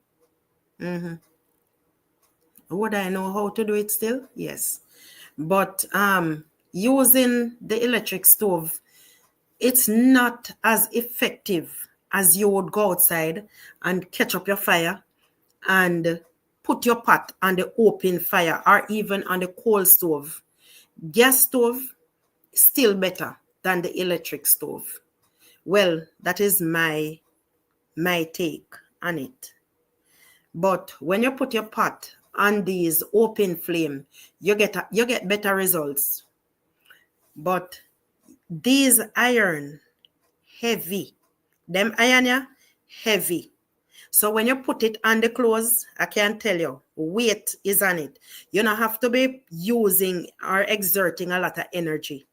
Would I know how to do it still? Yes. But using the electric stove, it's not as effective as you would go outside and catch up your fire and put your pot on the open fire or even on the coal stove. Gas stove, still better than the electric stove. Well, that is my take on it. But when you put your pot on these open flame, you get better results. But these iron, heavy. Them iron, yeah, heavy. So when you put it on the clothes, I can tell you, weight is on it. You don't have to be using or exerting a lot of energy.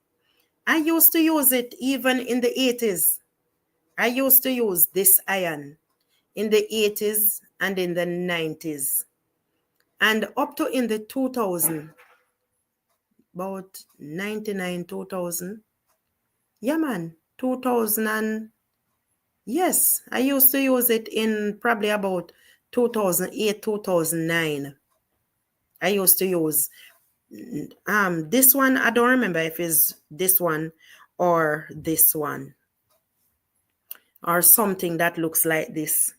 I used to use it even in the 80s. I used to use this iron in the 80s and in the 90s. And up to in the 2000, about 99, 2000. Yeah, man, 2000 and yes, I used to use it in probably about 2008, 2009. I used to use this one. I don't remember if it's this one or this one or something that looks like this.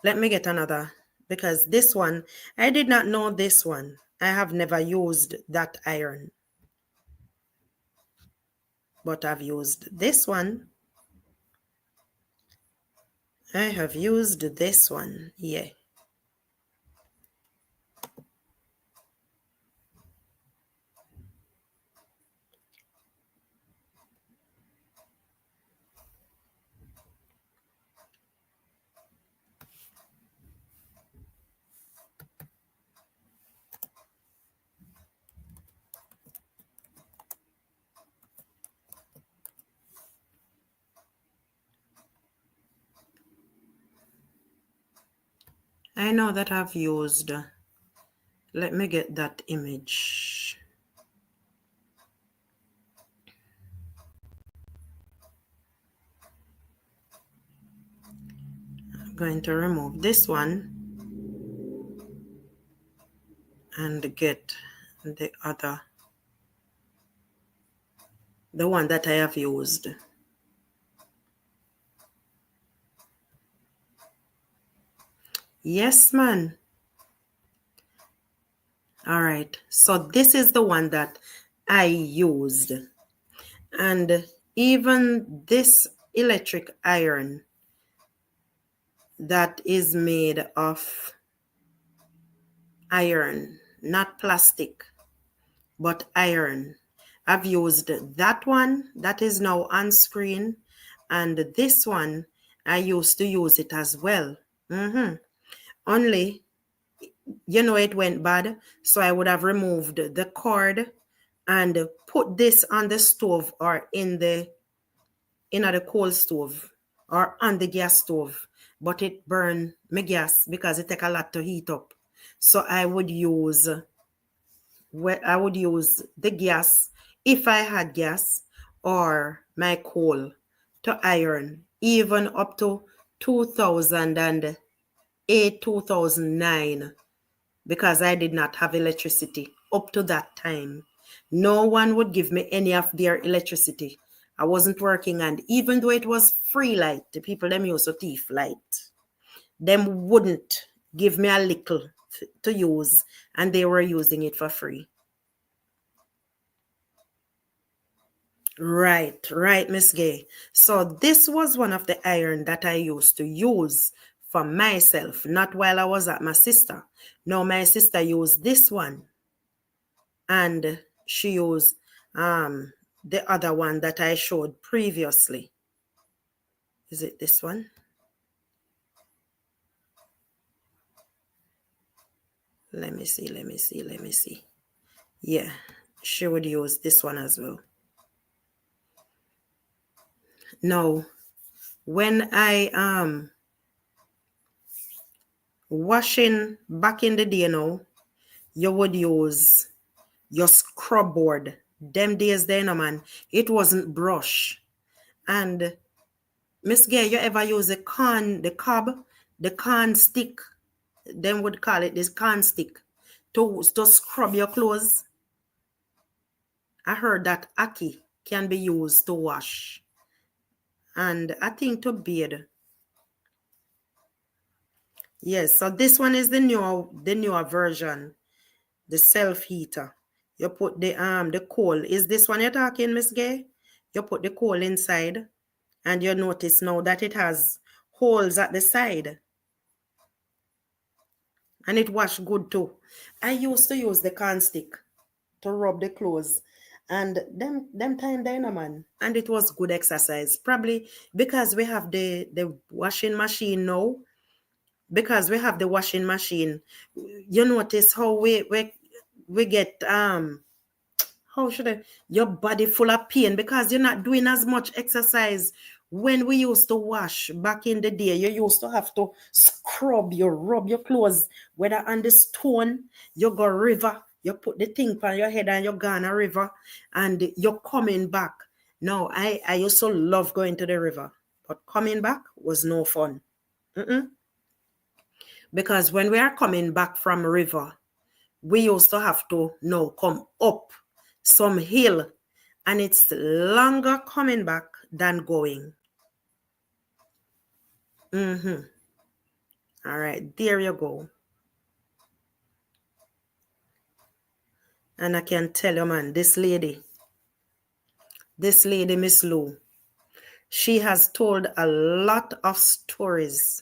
Let me get another, because this one, I did not know this one. I have never used that iron. But I've used this one. I have used this one, yeah. I know that I've used, let me get that image. I'm going to remove this one and get the other, the one that I have used. Yes, man. All right, so this is the one that I used. And even this electric iron that is made of iron, not plastic, but iron. I've used that one that is now on screen, and this one, I used to use it as well. Only, you know, it went bad, so I would have removed the cord and put this on the stove or in the coal stove or on the gas stove, but it burned my gas because it take a lot to heat up. So I would use the gas if I had gas or my coal to iron, even up to 2008, 2009, because I did not have electricity up to that time. No one would give me any of their electricity. I wasn't working, and even though it was free light, the people them use a thief light, them wouldn't give me a little to use, and they were using it for free. Right, Miss Gay. So this was one of the iron that I used to use for myself, not while I was at my sister. No, my sister used this one, and she used the other one that I showed previously. Is it this one? Let me see. Yeah, she would use this one as well. Now, when I washing back in the day now, you would use your scrub board. Them days then, man, it wasn't brush. And Miss Gay, you ever use the corn stick? Them would call it this corn stick to scrub your clothes. I heard that ackee can be used to wash, and I think to bathe. Yes, so this one is the newer version, the self heater. You put the coal. Is this one you're talking, Miss Gay? You put the coal inside, and you notice now that it has holes at the side, and it wash good too. I used to use the corn stick to rub the clothes, and them time then, man, and it was good exercise. Probably because we have the washing machine now. Because we have the washing machine, you notice how we get how should I, your body full of pain because you're not doing as much exercise. When we used to wash back in the day, you used to have to rub your clothes, whether on the stone, you go river, you put the thing on your head and you go on a river, and you're coming back. Now, I used to love going to the river, but coming back was no fun. Because when we are coming back from river, we used to have to now come up some hill, and it's longer coming back than going. All right, there you go. And I can tell you, man, this lady, Miss Lou, she has told a lot of stories.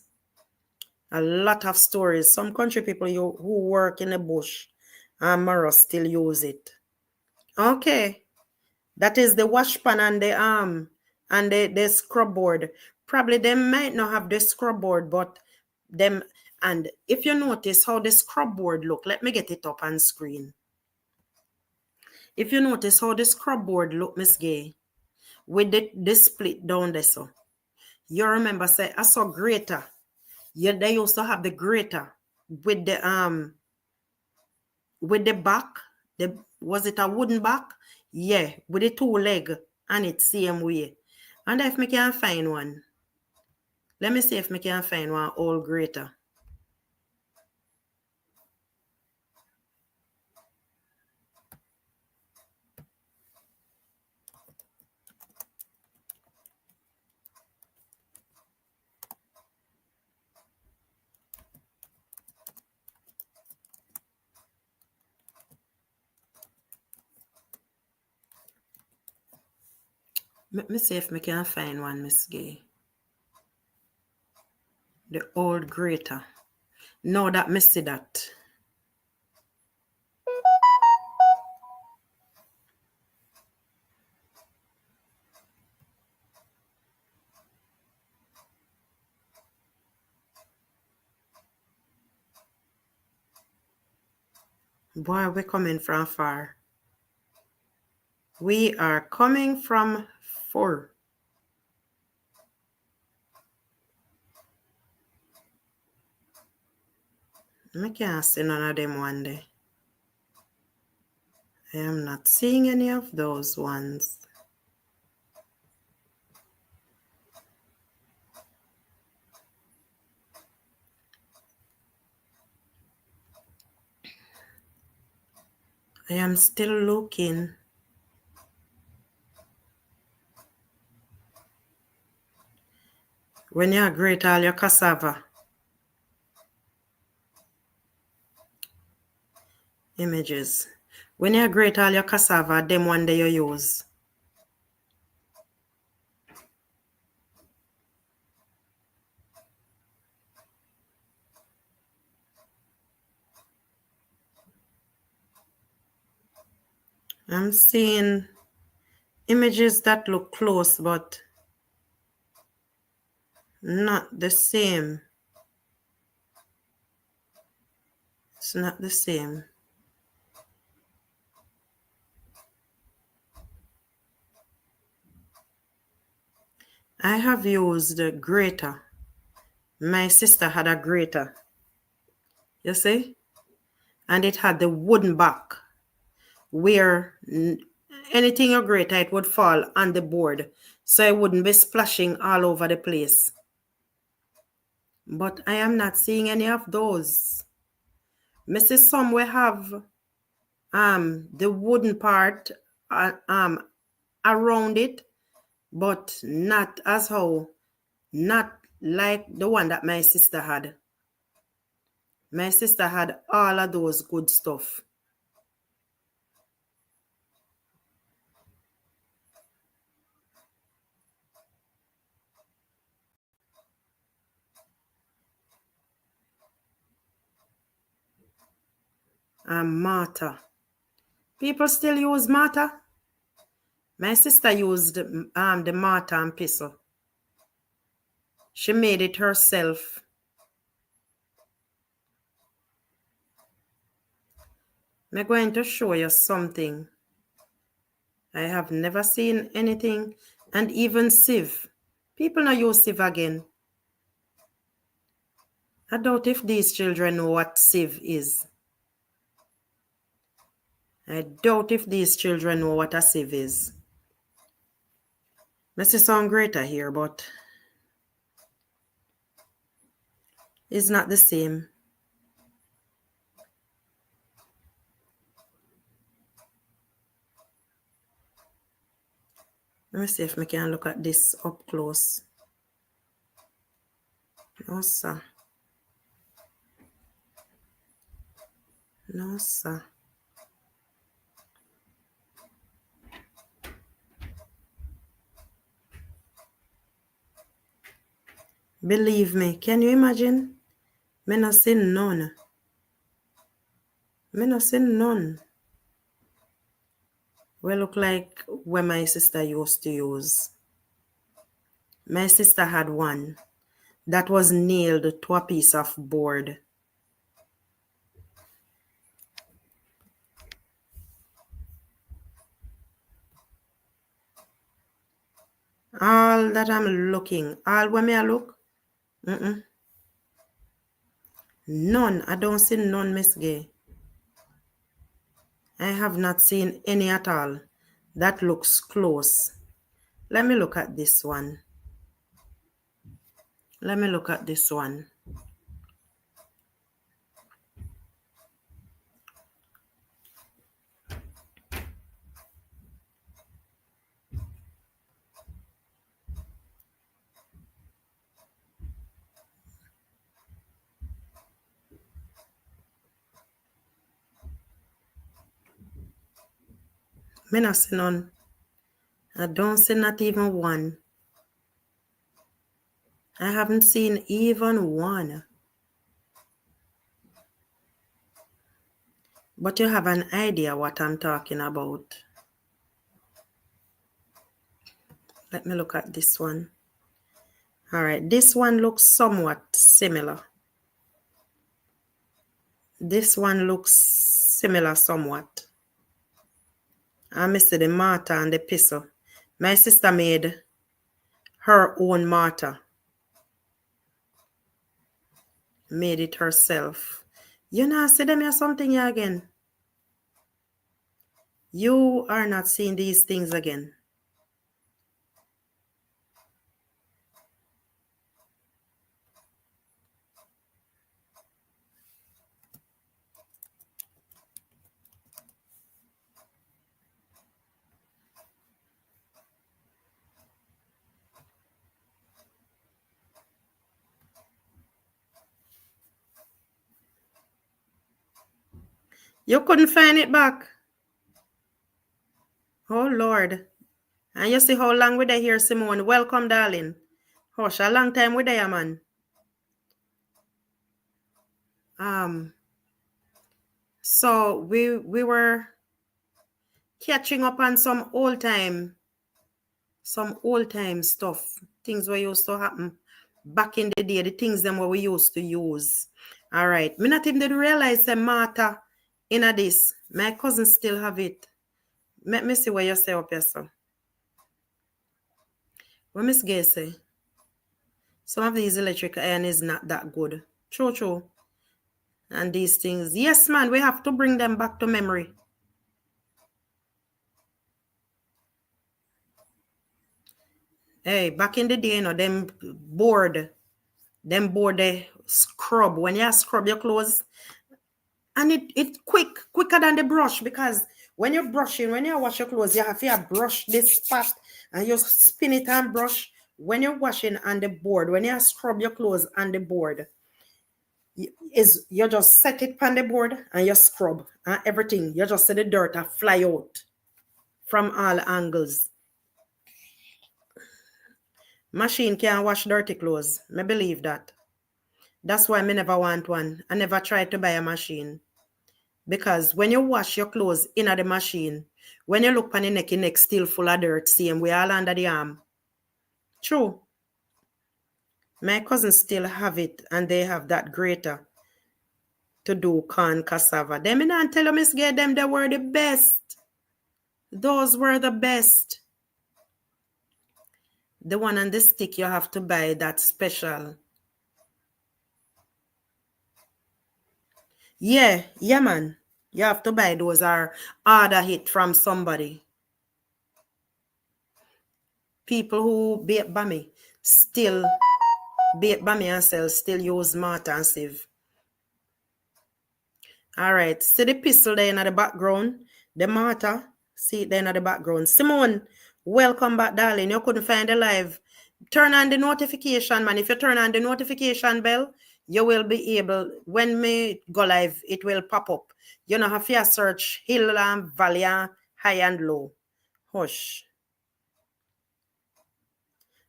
Some country people who work in the bush and Mara still use it. Okay. That is the wash pan and the scrub board. Probably they might not have the scrub board, but them, and if you notice how the scrub board look, let me get it up on screen. If you notice how the scrub board look, Miss Gay, with the split down there, so you remember say I saw grater. Yeah, they used to have the grater with the back. Was it a wooden back? Yeah, with the 2 leg and it same way. And if me can find one. Let me see if me can find one old grater. Let me see if me can find one, Miss Gay. The old grater. No, that me see that. Boy, we're coming from far. We are coming from far. I can't see none of them one day. I am not seeing any of those ones. I am still looking. When you grate all your cassava, images. When you grate all your cassava, them one day you use. I'm seeing images that look close, but not the same. It's not the same. I have used a grater. My sister had a grater. You see? And it had the wooden back where anything you grate, it would fall on the board. So it wouldn't be splashing all over the place. But I am not seeing any of those. Mrs. Some will have the wooden part around it, but not like the one that my sister had. My sister had all of those good stuff. Mortar. People still use mortar. My sister used the mortar and pestle. She made it herself. I'm going to show you something. I have never seen anything, and even sieve. People not use sieve again. I doubt if these children know what sieve is. I doubt if these children know what a sieve is. I see some grater here, but it's not the same. Let me see if I can look at this up close. No, sir. No, sir. Believe me, can you imagine? Me not see none. Me not see none. Well, look like what my sister used to use. My sister had one that was nailed to a piece of board. All that I'm looking, all when me I look, None. I don't see none, Miss Gay. I have not seen any at all. That looks close. Let me look at this one. Let me look at this one. Me not see none. I don't see not even one. I haven't seen even one. But you have an idea what I'm talking about. Let me look at this one. All right, this one looks somewhat similar. This one looks similar somewhat. I missed the mortar and the pestle. My sister made her own mortar. Made it herself. You know, see them here something here again. You are not seeing these things again. You couldn't find it back. Oh, Lord. And you see how long we there here, Simone. Welcome, darling. Hush, a long time we there, man. So we were catching up on some old time stuff. Things that used to happen back in the day, the things them what we used to use. All right. Me not even did realize the matter in this. My cousin still have it. Let me see what you say up here, sir. What Miss Gay say? Some of these electric iron is not that good. True. And these things. Yes, man, we have to bring them back to memory. Hey, back in the day, you know, them board they scrub. When you scrub your clothes, and it quicker than the brush, because when you're brushing, when you wash your clothes, you have to brush this spot and you spin it and brush. When you're washing on the board, when you scrub your clothes on the board, you just set it on the board and you scrub and everything. You just see the dirt fly out from all angles. Machine can't wash dirty clothes. I believe that. That's why I never want one. I never tried to buy a machine. Because when you wash your clothes in the machine, when you look on the neck still full of dirt, same way all under the arm. True. My cousins still have it, and they have that grater to do corn cassava. Them in and tell them, Miss Gay, them they were the best. Those were the best. The one on the stick you have to buy, that special. Yeah, man. You have to buy those or order it from somebody. People who bake bami still bake bami and sell, still use mortar and sieve. All right. See the pistol there in the background? The mortar. See it there in the background. Simone, welcome back, darling. You couldn't find the live. Turn on the notification, man. If you turn on the notification bell, you will be able, when me go live, it will pop up. You know, have to search hill and valley, high and low. Hush.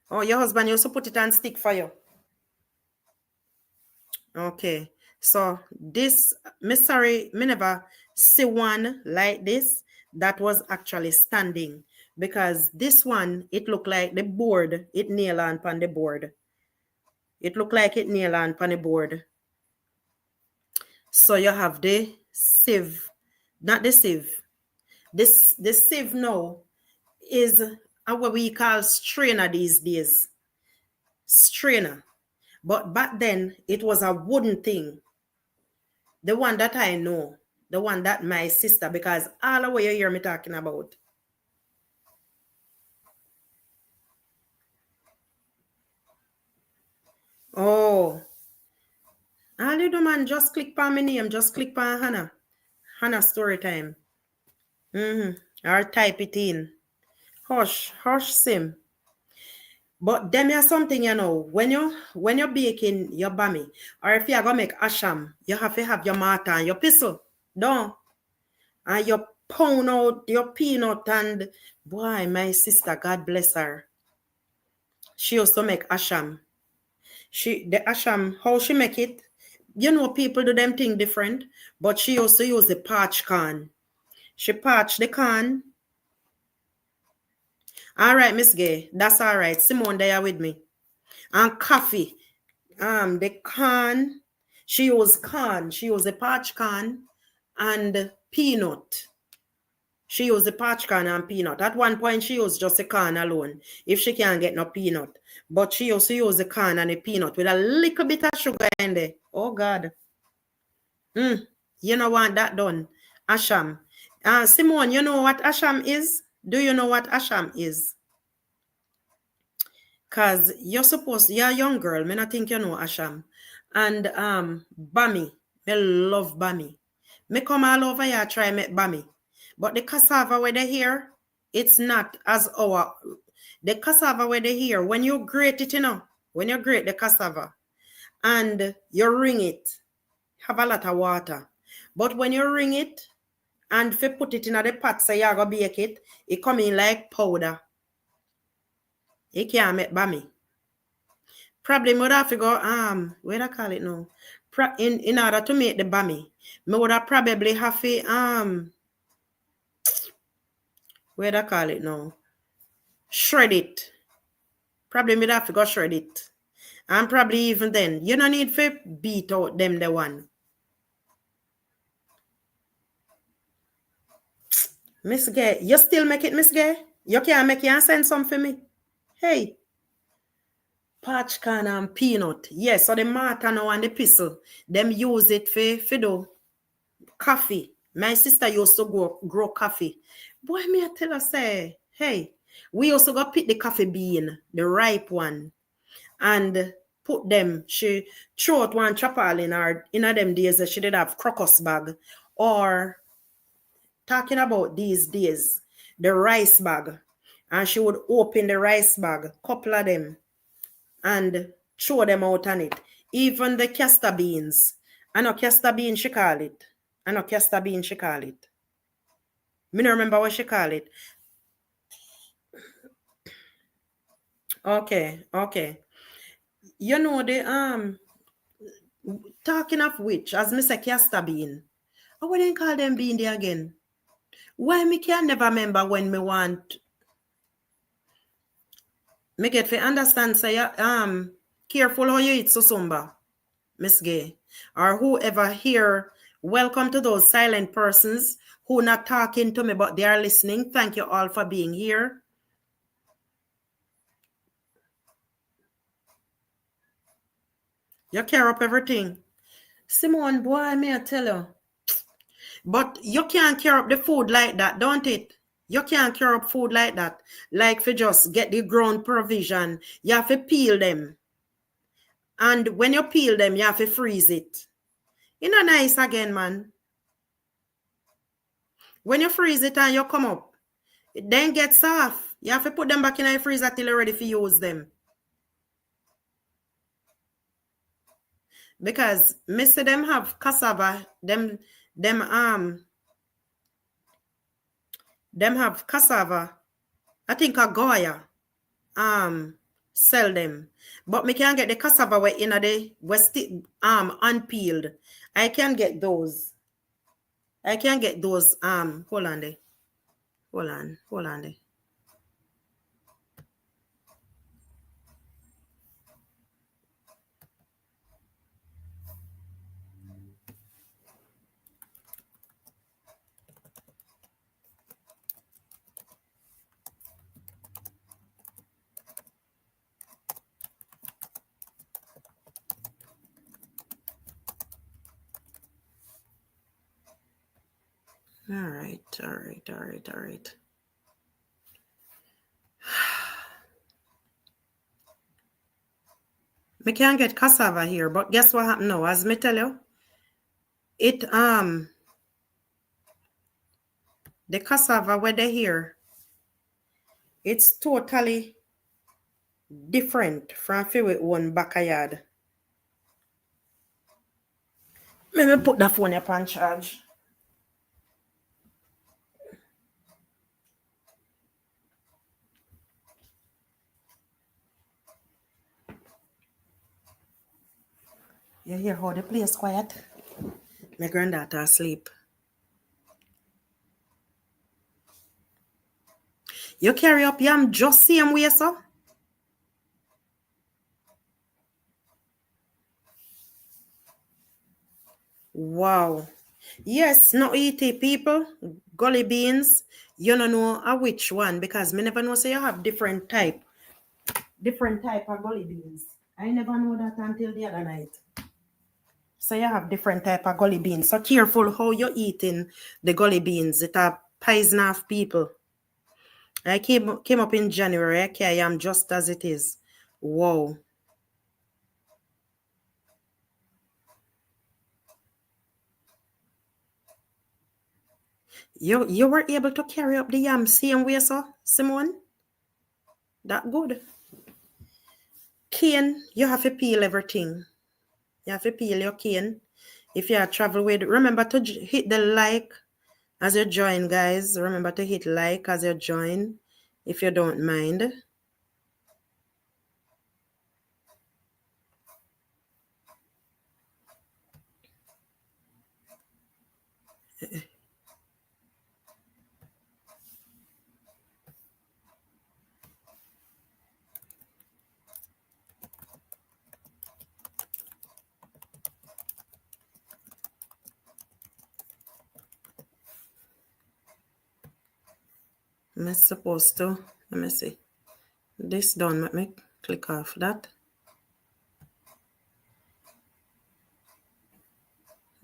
Oh, your husband used to put it on stick for you. Okay. So this, me sorry, me never see one like this that was actually standing. Because this one, it looked like the board, it nail on the board. It looked like it nail on the board. So you have the sieve, not the sieve. The sieve now is what we call strainer these days. Strainer. But back then, it was a wooden thing. The one that I know. The one that my sister, because all the way you hear me talking about. Oh. All you do, man, just click on my name. Just click on Hannah. Hannah story time. Or type it in. Hush sim. But them is something, you know, when you're baking your bami, or if you're gonna make asham, you have to have your mortar and your pestle. Don't. And you pound out your peanut, and boy, my sister, God bless her. She used to make asham. The asham, how she make it? You know, people do them thing different, but she used to use the parch corn. She parched the corn. All right, Miss Gay, that's all right. Simone, they are with me. And coffee. The corn. She used corn. She used the parch corn and peanut. She used the parch corn and peanut. At one point, she used just the corn alone, if she can't get no peanut. But she also used the corn and the peanut with a little bit of sugar in there. Oh, God. You know what that done? Asham. Simone, you know what asham is? Do you know what asham is? Because you're a young girl. I think you know asham. And bami. I love bami. Me come all over here try make bami. But the cassava where they here, it's not as our. The cassava where they here, when you grate it, when you grate the cassava and you wring it, have a lot of water. But when you wring it and if you put it in the pot, so you're going to bake it, it come in like powder. You can't make bami. Probably would have to go, what do I call it now? In order to make the bami, me would have probably have to, what do I call it now? Shred it. Probably me have to go shred it. And probably even then, you don't need to beat out them the one. Miss Gay, you still make it, Miss Gay? You can't make it and send some for me? Hey. Parch corn and peanut. Yes, so the mortar now and the pestle, them use it for do coffee. My sister used to grow coffee. Boy, me I tell her, say, hey, we also go pick the coffee bean, the ripe one, and put them. She threw out one chapal in them days that she did have crocus bag. Or talking about these days, the rice bag. And she would open the rice bag, couple of them, and throw them out on it. Even the castor beans. I know castor bean she call it. Me don't remember what she call it. Okay. You know the talking of which, as me say castor bean. I wouldn't call them bean there again. Why me can never remember when me want me get to understand say careful how you eat susumba, Miss Gay. Or whoever here, welcome to those silent persons who not talking to me but they are listening. Thank you all for being here. You care up everything. Simone, boy, may I tell you. But you can't care up the food like that, don't it? You can't care up food like that. Like for just get the ground provision. You have to peel them. And when you peel them, you have to freeze it. It's not nice again, man. When you freeze it and you come up, it then gets soft. You have to put them back in the freezer till you're ready to use them. Because Mr. them have cassava, them have cassava. I think a Goya sell them. But me can't get the cassava way in the west unpeeled. I can get those. Hold on there. Hold on there. All right. Me can't get cassava here, but guess what happened now? As me tell you, it the cassava where they here, it's totally different from with one backyard. Let me put the phone up on charge. You hear how the place quiet? My granddaughter asleep. You carry up yam just same way, so? Wow. Yes, no eat it, people. Gully beans. You don't know which one because me never know. So you have different type of gully beans. I never know that until the other night. So you have different type of gully beans. So careful how you're eating the gully beans. It are poison of people. I came up in January. I am just as it is. Wow. You were able to carry up the yam same way, so Simone? That good. Cane, you have to peel everything. You have to peel your cane. If you are travel with, remember to hit the like as you join, guys. Remember to hit like as you join, if you don't mind. I'm supposed to, let me see. This done, let me click off that.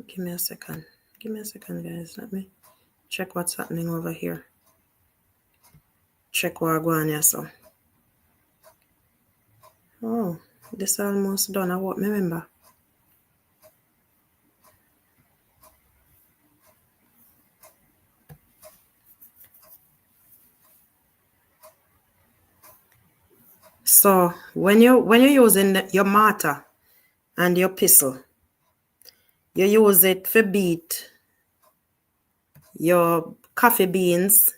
Give me a second. Give me a second, guys. Let me check what's happening over here. Check what I'm going here, so. Oh, this almost done. I won't remember. So when you're using your mortar and your pestle, you use it for beat your coffee beans.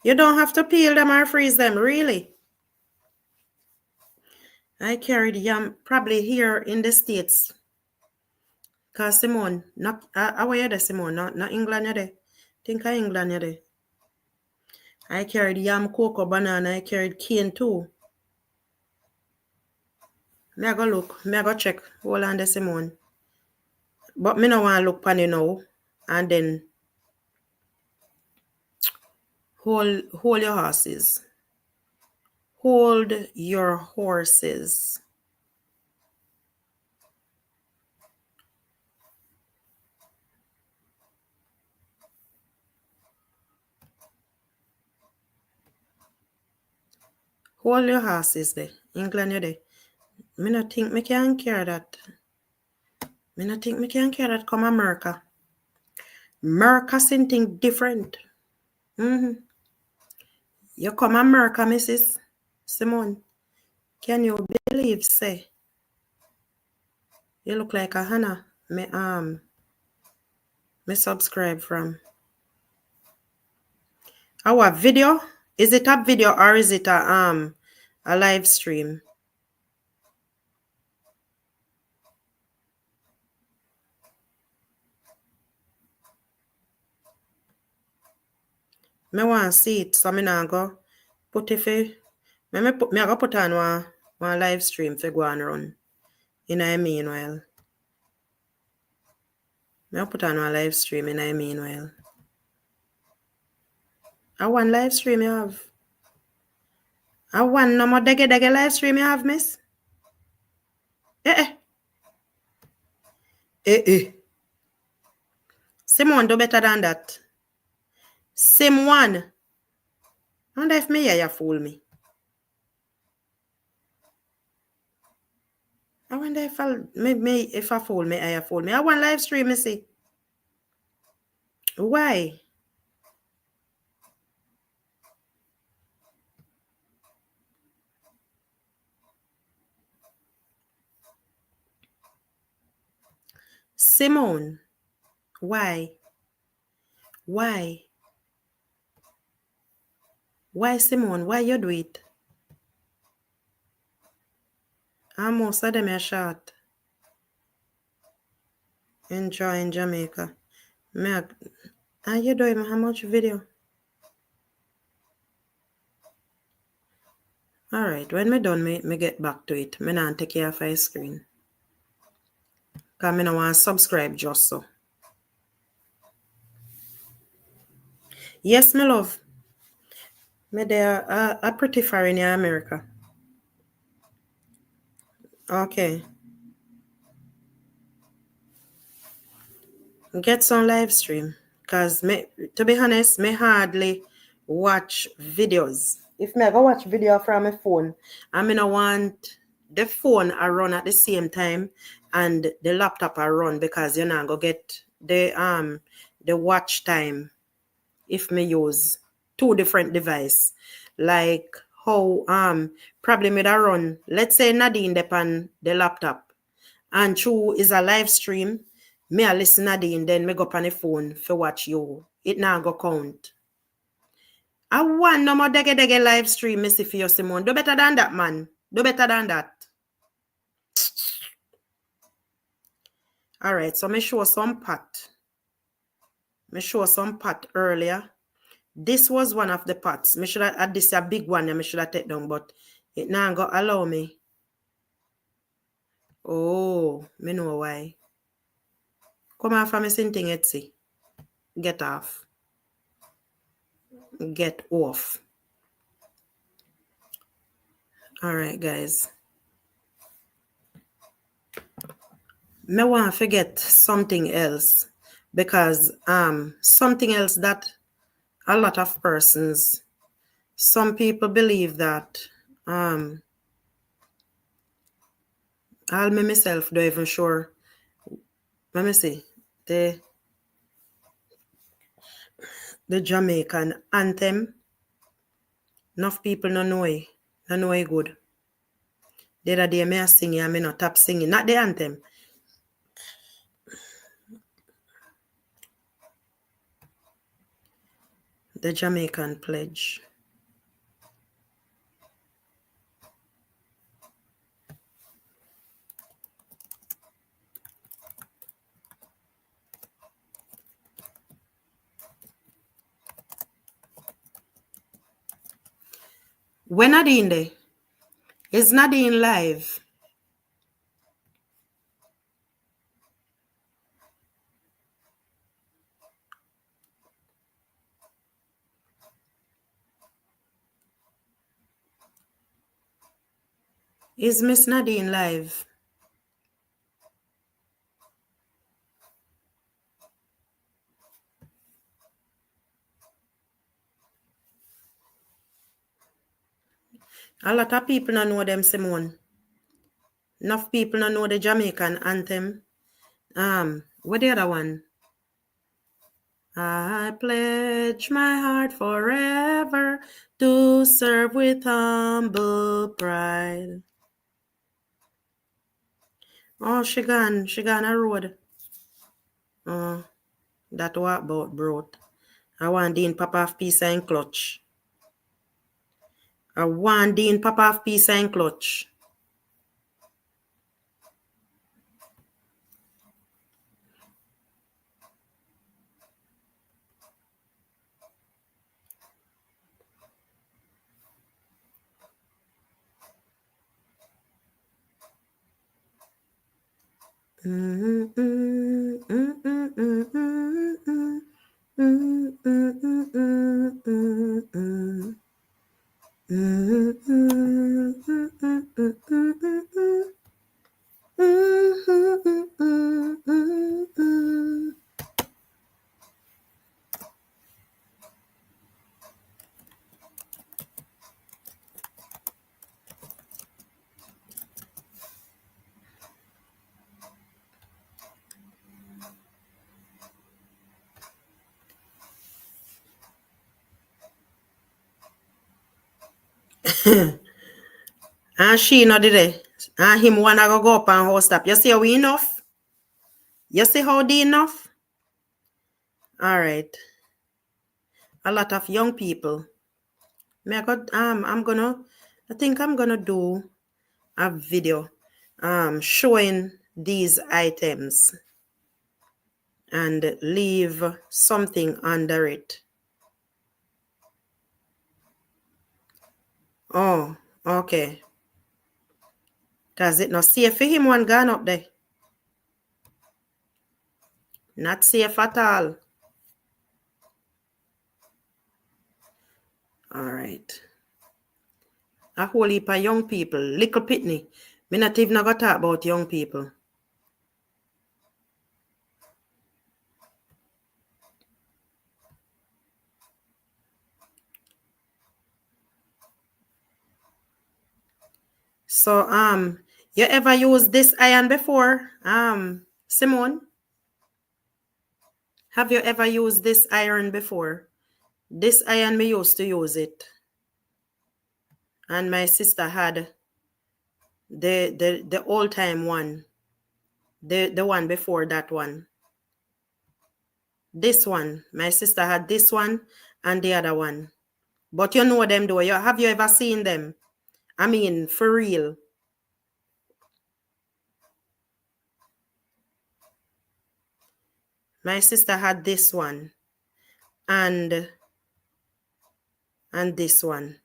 You don't have to peel them or freeze them, really. I carried yam probably here in the States. Because Simone, not how are you there, Simone? Not England you there. Think of England you there. I carried yam, cocoa, banana, I carried cane too. Me I go look, me I go check. Hold on there, Simone. But me no want to look pan you now. And then hold your horses. Hold your horses. Hold your horses there. England you there. Me not think me can carry that. Me not think me can carry that come America. America something different. You come America, Mrs. Simone. Can you believe, say? You look like a Hannah. Me subscribe from. Our video? Is it a video or is it a live stream? Me want to see it, so me now go put it for. Me go put on one live stream for go and run. In a meanwhile. Me put on one live stream in a meanwhile. A one live stream you have. A one no more dege live stream you have, miss? Simone do better than that. Same one. I wonder if me you fool me. I wonder if I fool me, I fool me. I want live stream, me see. Why? Simone, why? Why? Why, Simone? Why you do it? Most of them are short. Enjoy in Jamaica. Are you doing how much video? Alright, when me done, me get back to it. Me not take care of my screen. Because me no want to subscribe just so. Yes, my love. Me there a pretty far in America. Okay. Get some live stream. Because to be honest, me hardly watch videos. If me go watch video from my phone, I mean I want the phone I run at the same time and the laptop I run, because you know go get the watch time if me use two different devices. Like how probably me da run, let's say Nadine depend the laptop and true is a live stream, me a listen Nadine, then me go up on the phone for watch you. It now go count. I want no more dege live stream, Missy for you, Simone. Do better than that, man. Do better than that. Alright, so me show some pot. Me show some pot earlier. This was one of the pots. Me should have had this a big one and me should have take down, but it now go allow me. Oh, me know why. Come off from me thing, Etsy. Get off. Get off. Alright, guys. Me want to forget something else, because something else that a lot of persons, some people believe that I'll me myself don't even sure. Let me see the Jamaican anthem. Enough people no know it good. The other day me a singing and me not tap singing, not the anthem. The Jamaican pledge. When Nadine there? Is Nadine live? Is Miss Nadine live? A lot of people don't know them, Simone. Enough people don't know the Jamaican anthem. What the other one? I pledge my heart forever to serve with humble pride. Oh, she gone a road. Oh, that what about brought. I want Dean Papa of Peace and Clutch. I want Dean Papa of Peace and Clutch. And she not did it. And him wanna go up and host up. You see how we enough? You see how they enough? All right. A lot of young people. I think I'm gonna do a video showing these items and leave something under it. Oh, okay. Cause it not safe for him one gone up there. Not safe at all. All right. A whole heap of young people. Little pitney. Me not even gonna talk about young people. So you ever used this iron before? Simone? Have you ever used this iron before? This iron me used to use it. And my sister had the old time one. The one before that one. This one. My sister had this one and the other one. But you know them though. Have you ever seen them? I mean, for real. My sister had this one and this one.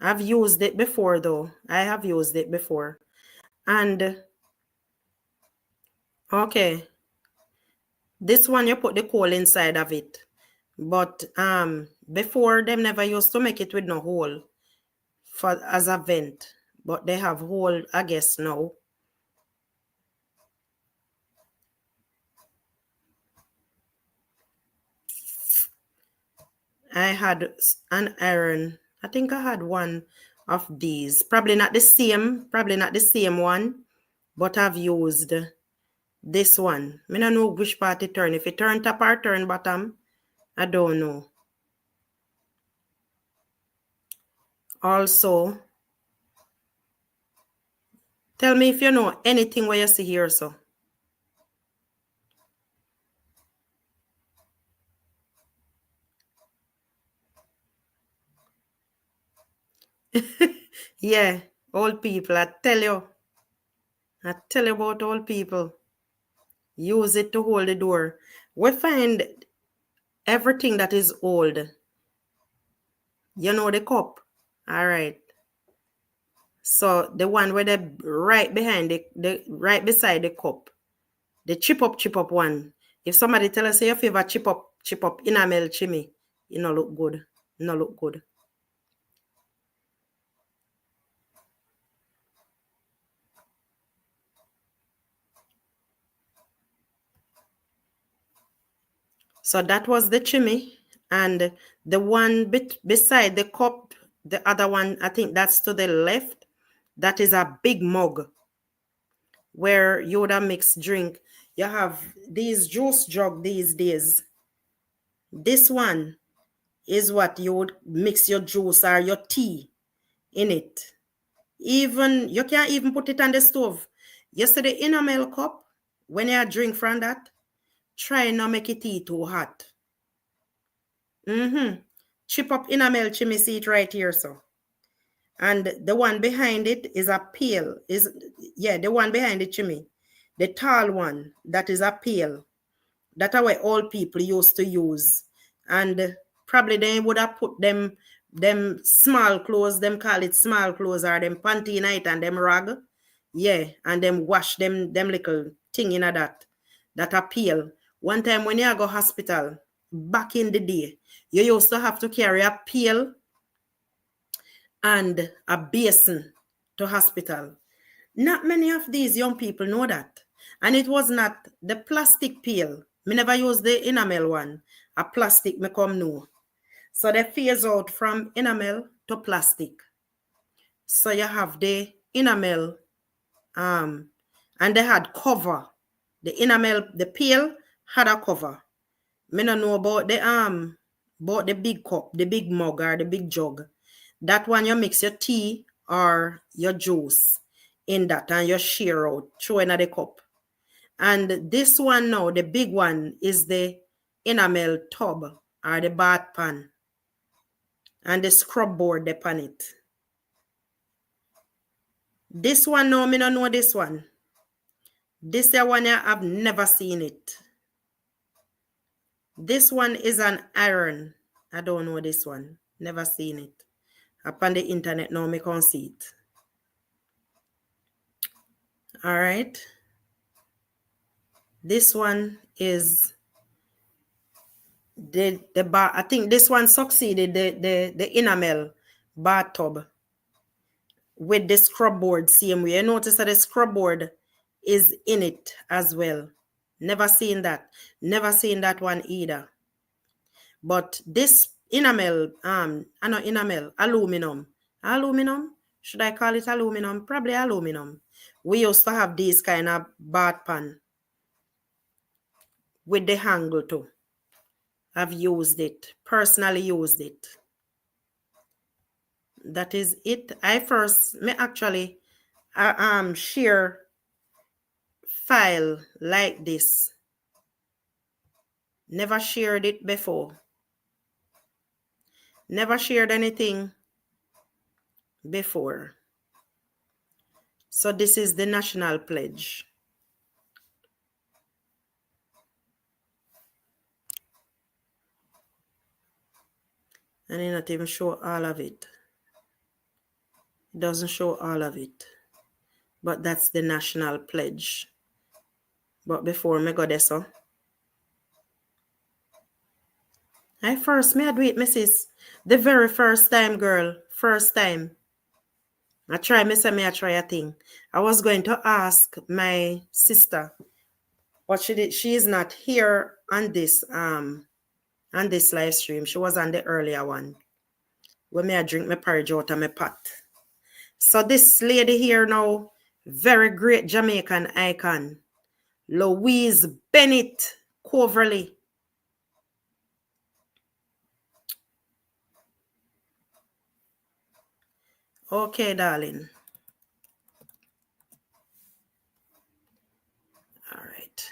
I've used it before though. I have used it before. And okay. This one you put the coal inside of it. But before them never used to make it with no hole for as a vent. But they have hole, I guess, now. I had an iron. I think I had one of these. Probably not the same one, but I've used this one. I don't know which part it turn. If it turn top or turn bottom, I don't know. Also, tell me if you know anything where you see here, so. Yeah, old people, I tell you about old people. Use it to hold the door. We find everything that is old. You know the cup. All right. So the one where they right behind the right beside the cup. The chip up one. If somebody tell us your favorite chip up enamel chimney, you know look good. No look good. So that was the chimney, and the one beside the cup, the other one, I think that's to the left. That is a big mug where you would have mixed drink. You have these juice jug these days. This one is what you would mix your juice or your tea in it. Even you can't even put it on the stove. Yesterday in a milk cup, when you drink from that, try not make it tea too hot. Chip up enamel chimney seat right here, so. And the one behind it is a pail. The one behind the chimney. The tall one, that is a pail. That's what old people used to use. And probably they would have put them small clothes, them call it small clothes, or them panty night and them rag. Yeah, and them wash them little thing in that a pail. One time when you go hospital, back in the day, you used to have to carry a pail and a basin to hospital. Not many of these young people know that. And it was not the plastic pail. Me never use the enamel one. A plastic me come no. So they phase out from enamel to plastic. So you have the enamel and they had cover. The enamel, the pail had a cover. Me don't know about the big cup, the big mug or the big jug. That one you mix your tea or your juice in that and you share out, throw in the cup. And this one now, the big one, is the enamel tub or the bath pan. And the scrub board upon it. This one now, me don't know this one. This one I have never seen it. This one is an iron. I don't know this one. Never seen it. Upon the internet now, me can't see it. All right. This one is the bar. I think this one succeeded the enamel bathtub with the scrub board same way. You notice that the scrub board is in it as well. Never seen that. Never seen that one either. But this enamel, aluminum. Aluminum? Should I call it aluminum? Probably aluminum. We used to have these kind of bath pan with the handle too. I've used it, personally used it. That is it. Me actually share file like this. Never shared it before. Never shared anything before. So this is the national pledge. And it not even show all of it. It doesn't show all of it. But that's the national pledge. But before me go there, so. I do it, Mrs. The very first time, girl. First time. I try a thing. I was going to ask my sister, but she is not here on this live stream. She was on the earlier one. When I drink my porridge out of my pot. So this lady here now, very great Jamaican icon, Louise Bennett Coverley. Okay, darling. All right.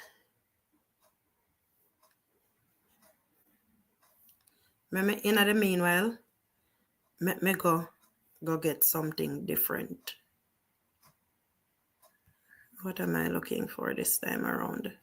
In the meanwhile, let me go get something different. What am I looking for this time around?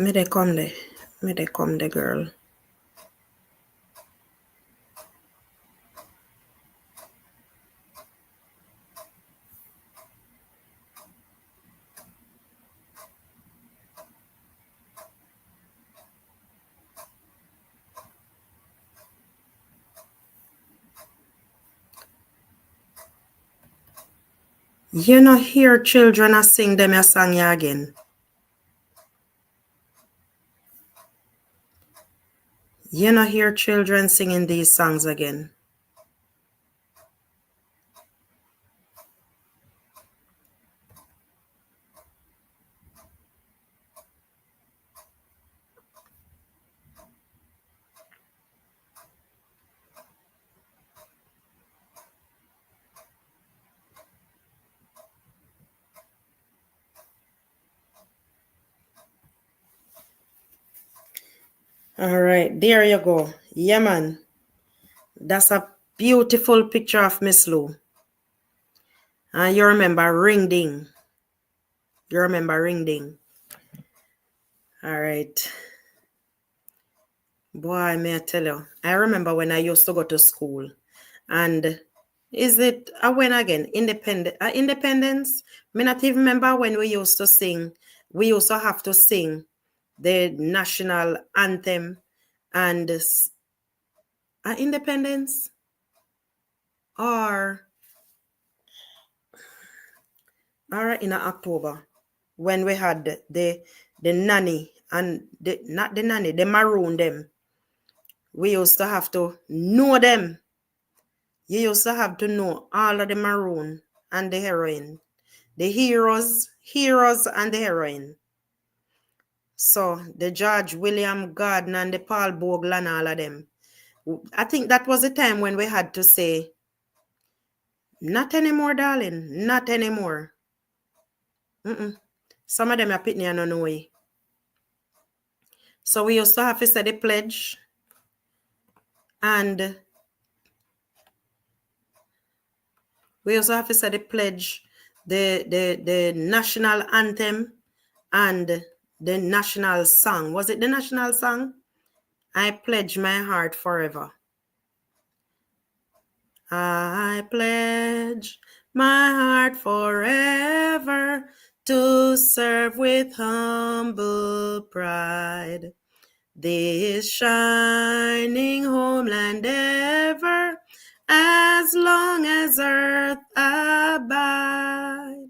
Me they come there. Me they come there, girl. You know hear children a sing them a song ya again. You know hear children singing these songs again. All right, there you go. Yeah, man. That's a beautiful picture of Miss Lou. And you remember Ring Ding. You remember Ring Ding. All right. Boy, may I tell you, I remember when I used to go to school. And is it when again? Independence? Me not even remember when we used to sing. We used to have to sing the national anthem and independence or in October when we had the nanny and not the nanny, the maroon them. We used to have to know them. You used to have to know all of the maroon and the heroine, the heroes and the heroine. So the George William Gardner and the Paul Bogle and all of them. I think that was the time when we had to say, not anymore, darling, not anymore. Some of them are pitney and no way. So we used to have to say the pledge and we also have to say the pledge, the national anthem and the national song. Was it the national song? I pledge my heart forever. I pledge my heart forever to serve with humble pride this shining homeland ever, as long as earth abide.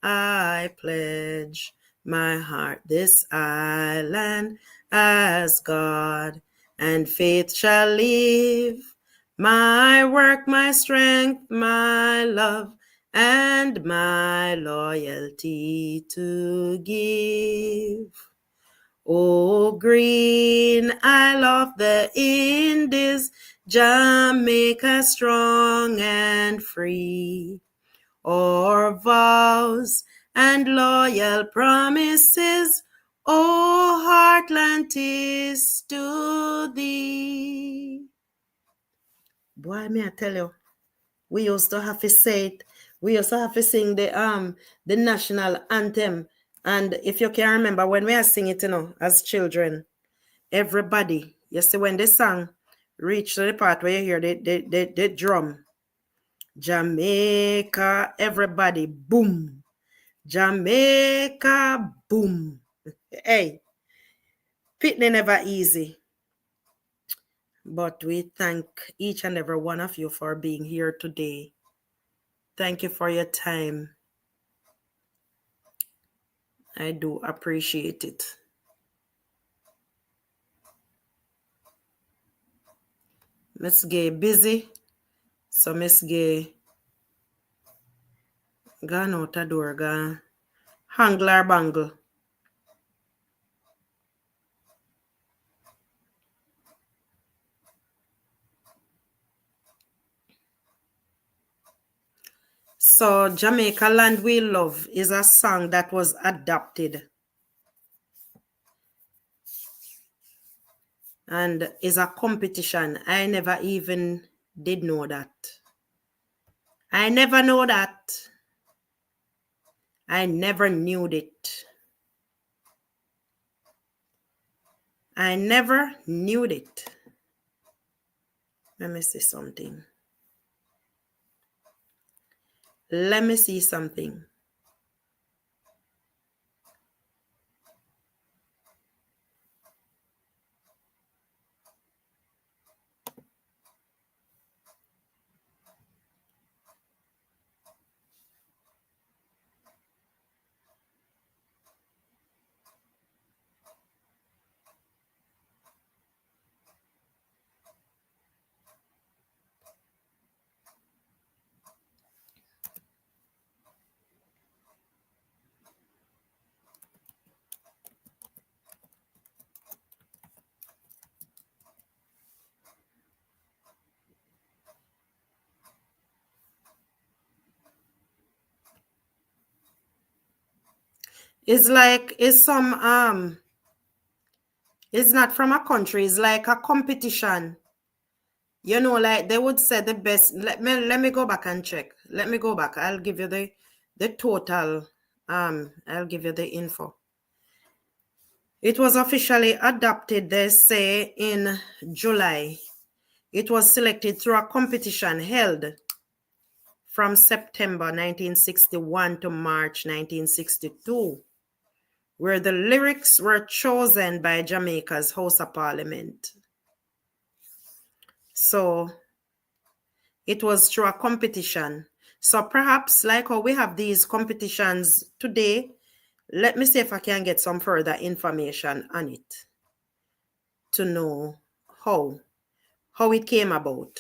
I pledge my heart this island as God and faith shall live. My work, my strength, my love, and my loyalty to give. Oh, green Isle of the Indies, Jamaica strong and free. Our vows and loyal promises, oh, heartland, 'tis to thee. Boy, may I tell you, we used to have to say it. We used to have to sing the national anthem. And if you can remember, when we are singing it, as children, everybody, you see, when the song reached the part where you hear the drum, Jamaica, everybody, boom. Jamaica, boom. Hey, pitney never easy. But we thank each and every one of you for being here today. Thank you for your time. I do appreciate it. Miss Gay busy. So Miss Gay gone out the door, gone hangler bangle. So Jamaica Land We Love is a song that was adopted and is a competition. I never even did know that. I never know that. I never knew it. I never knew it. Let me see something. Let me see something. It's like it's not from a country, it's like a competition. You know, like they would say the best. Let me go back and check. Let me go back. I'll give you the total. I'll give you the info. It was officially adopted, they say, in July. It was selected through a competition held from September 1961 to March 1962, where the lyrics were chosen by Jamaica's House of Parliament. So it was through a competition. So perhaps like how we have these competitions today, let me see if I can get some further information on it to know how it came about.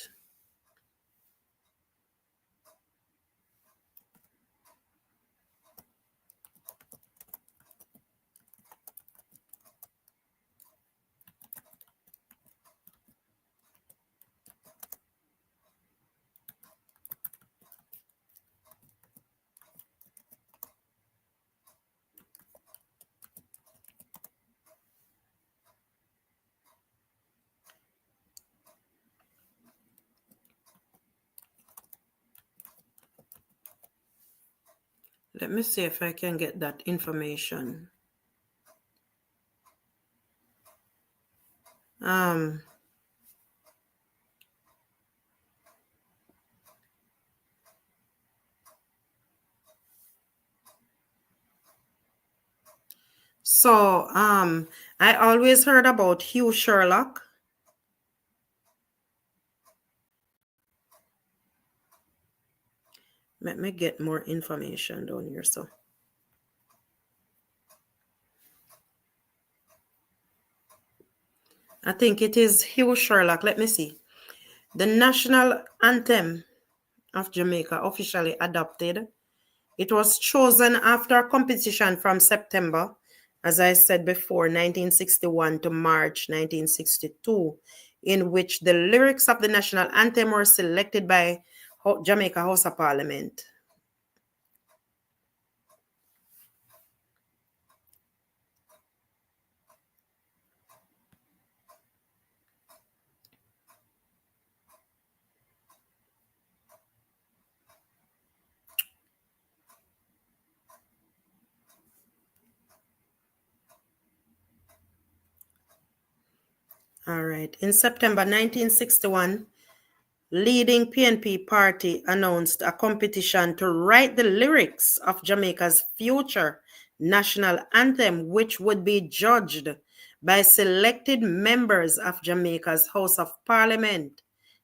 Let me see if I can get that information. So, I always heard about Hugh Sherlock. Let me get more information down here, so. I think it is Hugh Sherlock. Let me see. The national anthem of Jamaica officially adopted. It was chosen after a competition from September, as I said before, 1961 to March 1962, in which the lyrics of the national anthem were selected by Jamaica House of Parliament. All right. In September 1961, leading PNP party announced a competition to write the lyrics of Jamaica's future national anthem, which would be judged by selected members of Jamaica's House of Parliament.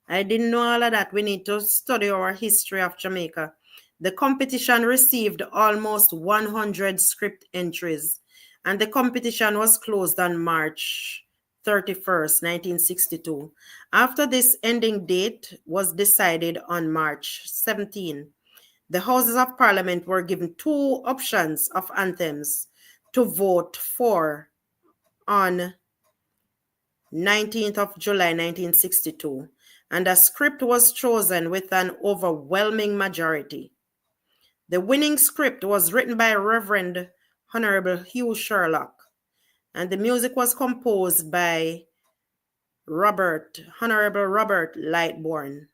I didn't know all of that. We need to study our history of Jamaica. The competition received almost 100 script entries, and the competition was closed on March 31st, 1962. After this ending date was decided on March 17, the Houses of Parliament were given two options of anthems to vote for on 19th of July, 1962, and a script was chosen with an overwhelming majority. The winning script was written by Reverend Honorable Hugh Sherlock, and the music was composed by Honorable Robert Lightbourne.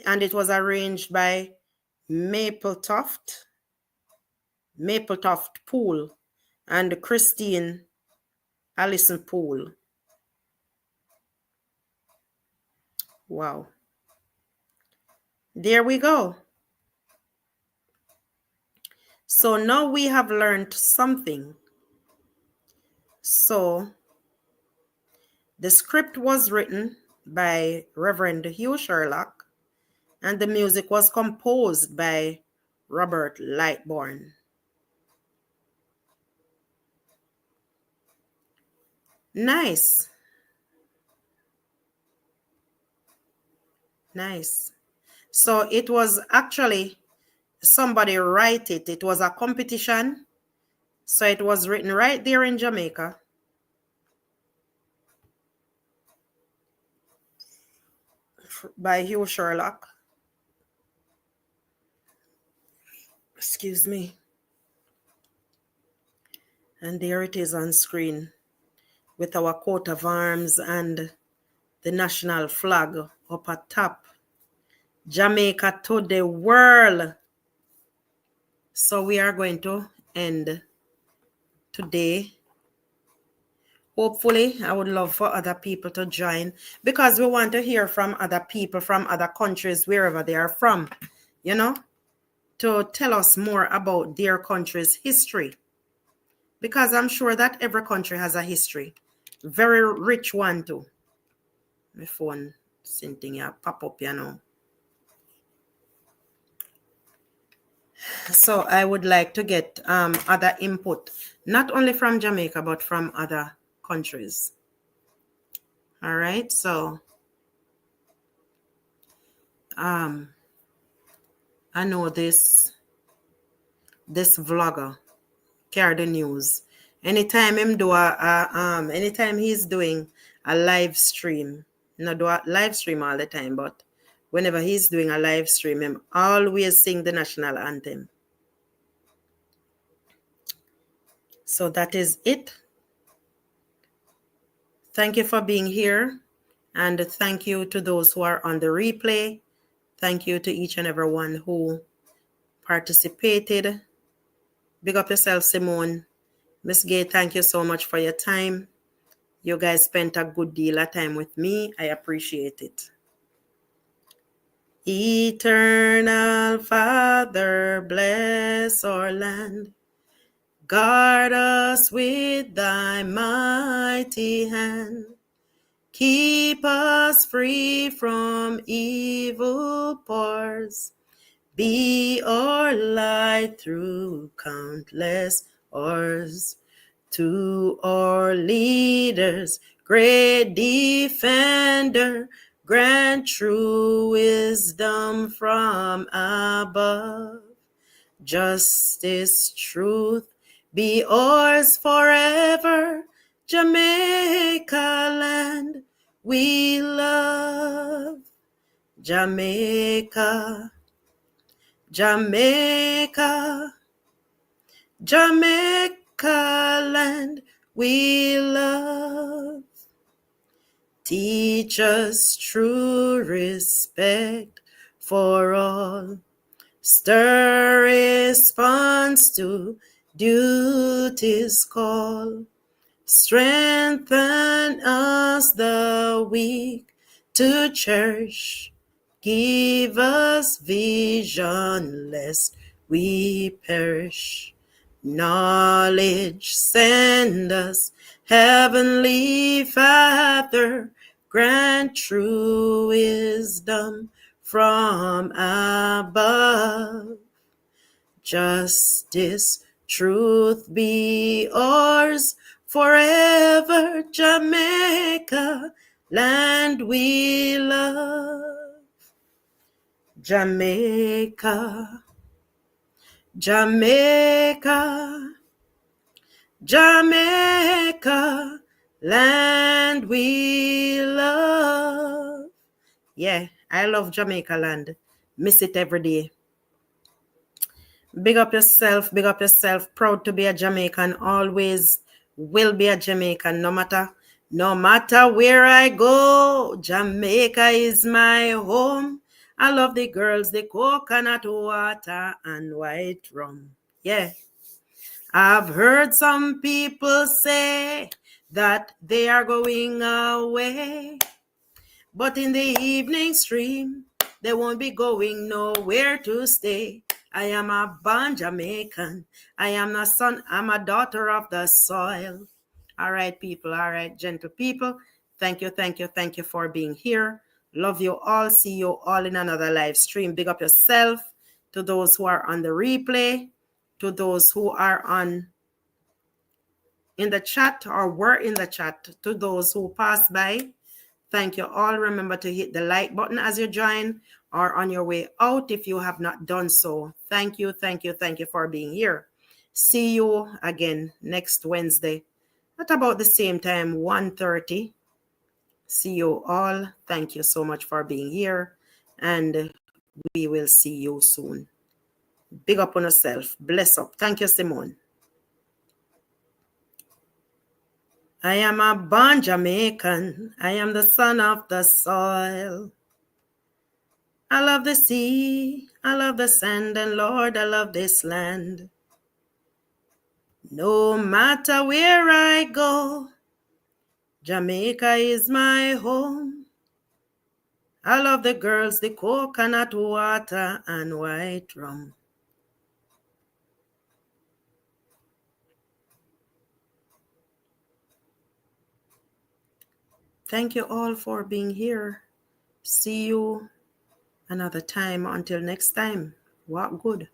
And it was arranged by Mappletoft Poole, and Christine Alison Poole. Wow. There we go. So now we have learned something. So the script was written by Reverend Hugh Sherlock, and the music was composed by Robert Lightbourne. Nice. Nice. So it was actually somebody write it. It was a competition. So it was written right there in Jamaica. By Hugh Sherlock. Excuse me. And there it is on screen with our coat of arms and the national flag up at top. Jamaica to the world. So we are going to end today. Hopefully, I would love for other people to join because we want to hear from other people from other countries, wherever they are from, you know, to tell us more about their country's history. Because I'm sure that every country has a history. Very rich one too. My phone something here pop up, you know. So I would like to get other input, not only from Jamaica, but from other countries. All right, so I know this vlogger carry the news. Anytime him do anytime he's doing a live stream, not do a live stream all the time, but whenever he's doing a live stream, him always sing the national anthem. So that is it. Thank you for being here. And thank you to those who are on the replay. Thank you to each and every one who participated. Big up yourself, Simone. Miss Gay, thank you so much for your time. You guys spent a good deal of time with me. I appreciate it. Eternal Father, bless our land. Guard us with thy mighty hand. Keep us free from evil powers. Be our light through countless hours. To our leaders, great defender, grant true wisdom from above. Justice, truth, be ours forever. Jamaica land we love. Jamaica, Jamaica, Jamaica land we love. Teach us true respect for all. Stir response to duty's call. Strengthen us the weak to cherish. Give us vision lest we perish. Knowledge send us, Heavenly Father. Grant true wisdom from above. Justice, truth be ours forever. Jamaica, land we love. Jamaica, Jamaica, Jamaica, land we love. Yeah, I love Jamaica land. Miss it every day. Big up yourself, big up yourself. Proud to be a Jamaican, always will be a Jamaican, no matter where I go. Jamaica is my home. I love the girls, the coconut water and white rum. Yeah. I've heard some people say that they are going away. But in the evening stream, they won't be going nowhere to stay. I am a born Jamaican. I am a son, I'm a daughter of the soil. All right, people. All right, gentle people. Thank you for being here. Love you all. See you all in another live stream. Big up yourself. To those who are on the replay, to those who are on in the chat or were in the chat, to those who passed by. Thank you all. Remember to hit the like button as you join or on your way out if you have not done so. Thank you for being here. See you again next Wednesday at about the same time, 1:30. See you all. Thank you so much for being here, and we will see you soon. Big up on yourself. Bless up. Thank you, Simone. I am a born Jamaican. I am the son of the soil. I love the sea. I love the sand. And Lord, I love this land. No matter where I go, Jamaica is my home. I love the girls, the coconut water and white rum. Thank you all for being here. See you another time. Until next time, walk good.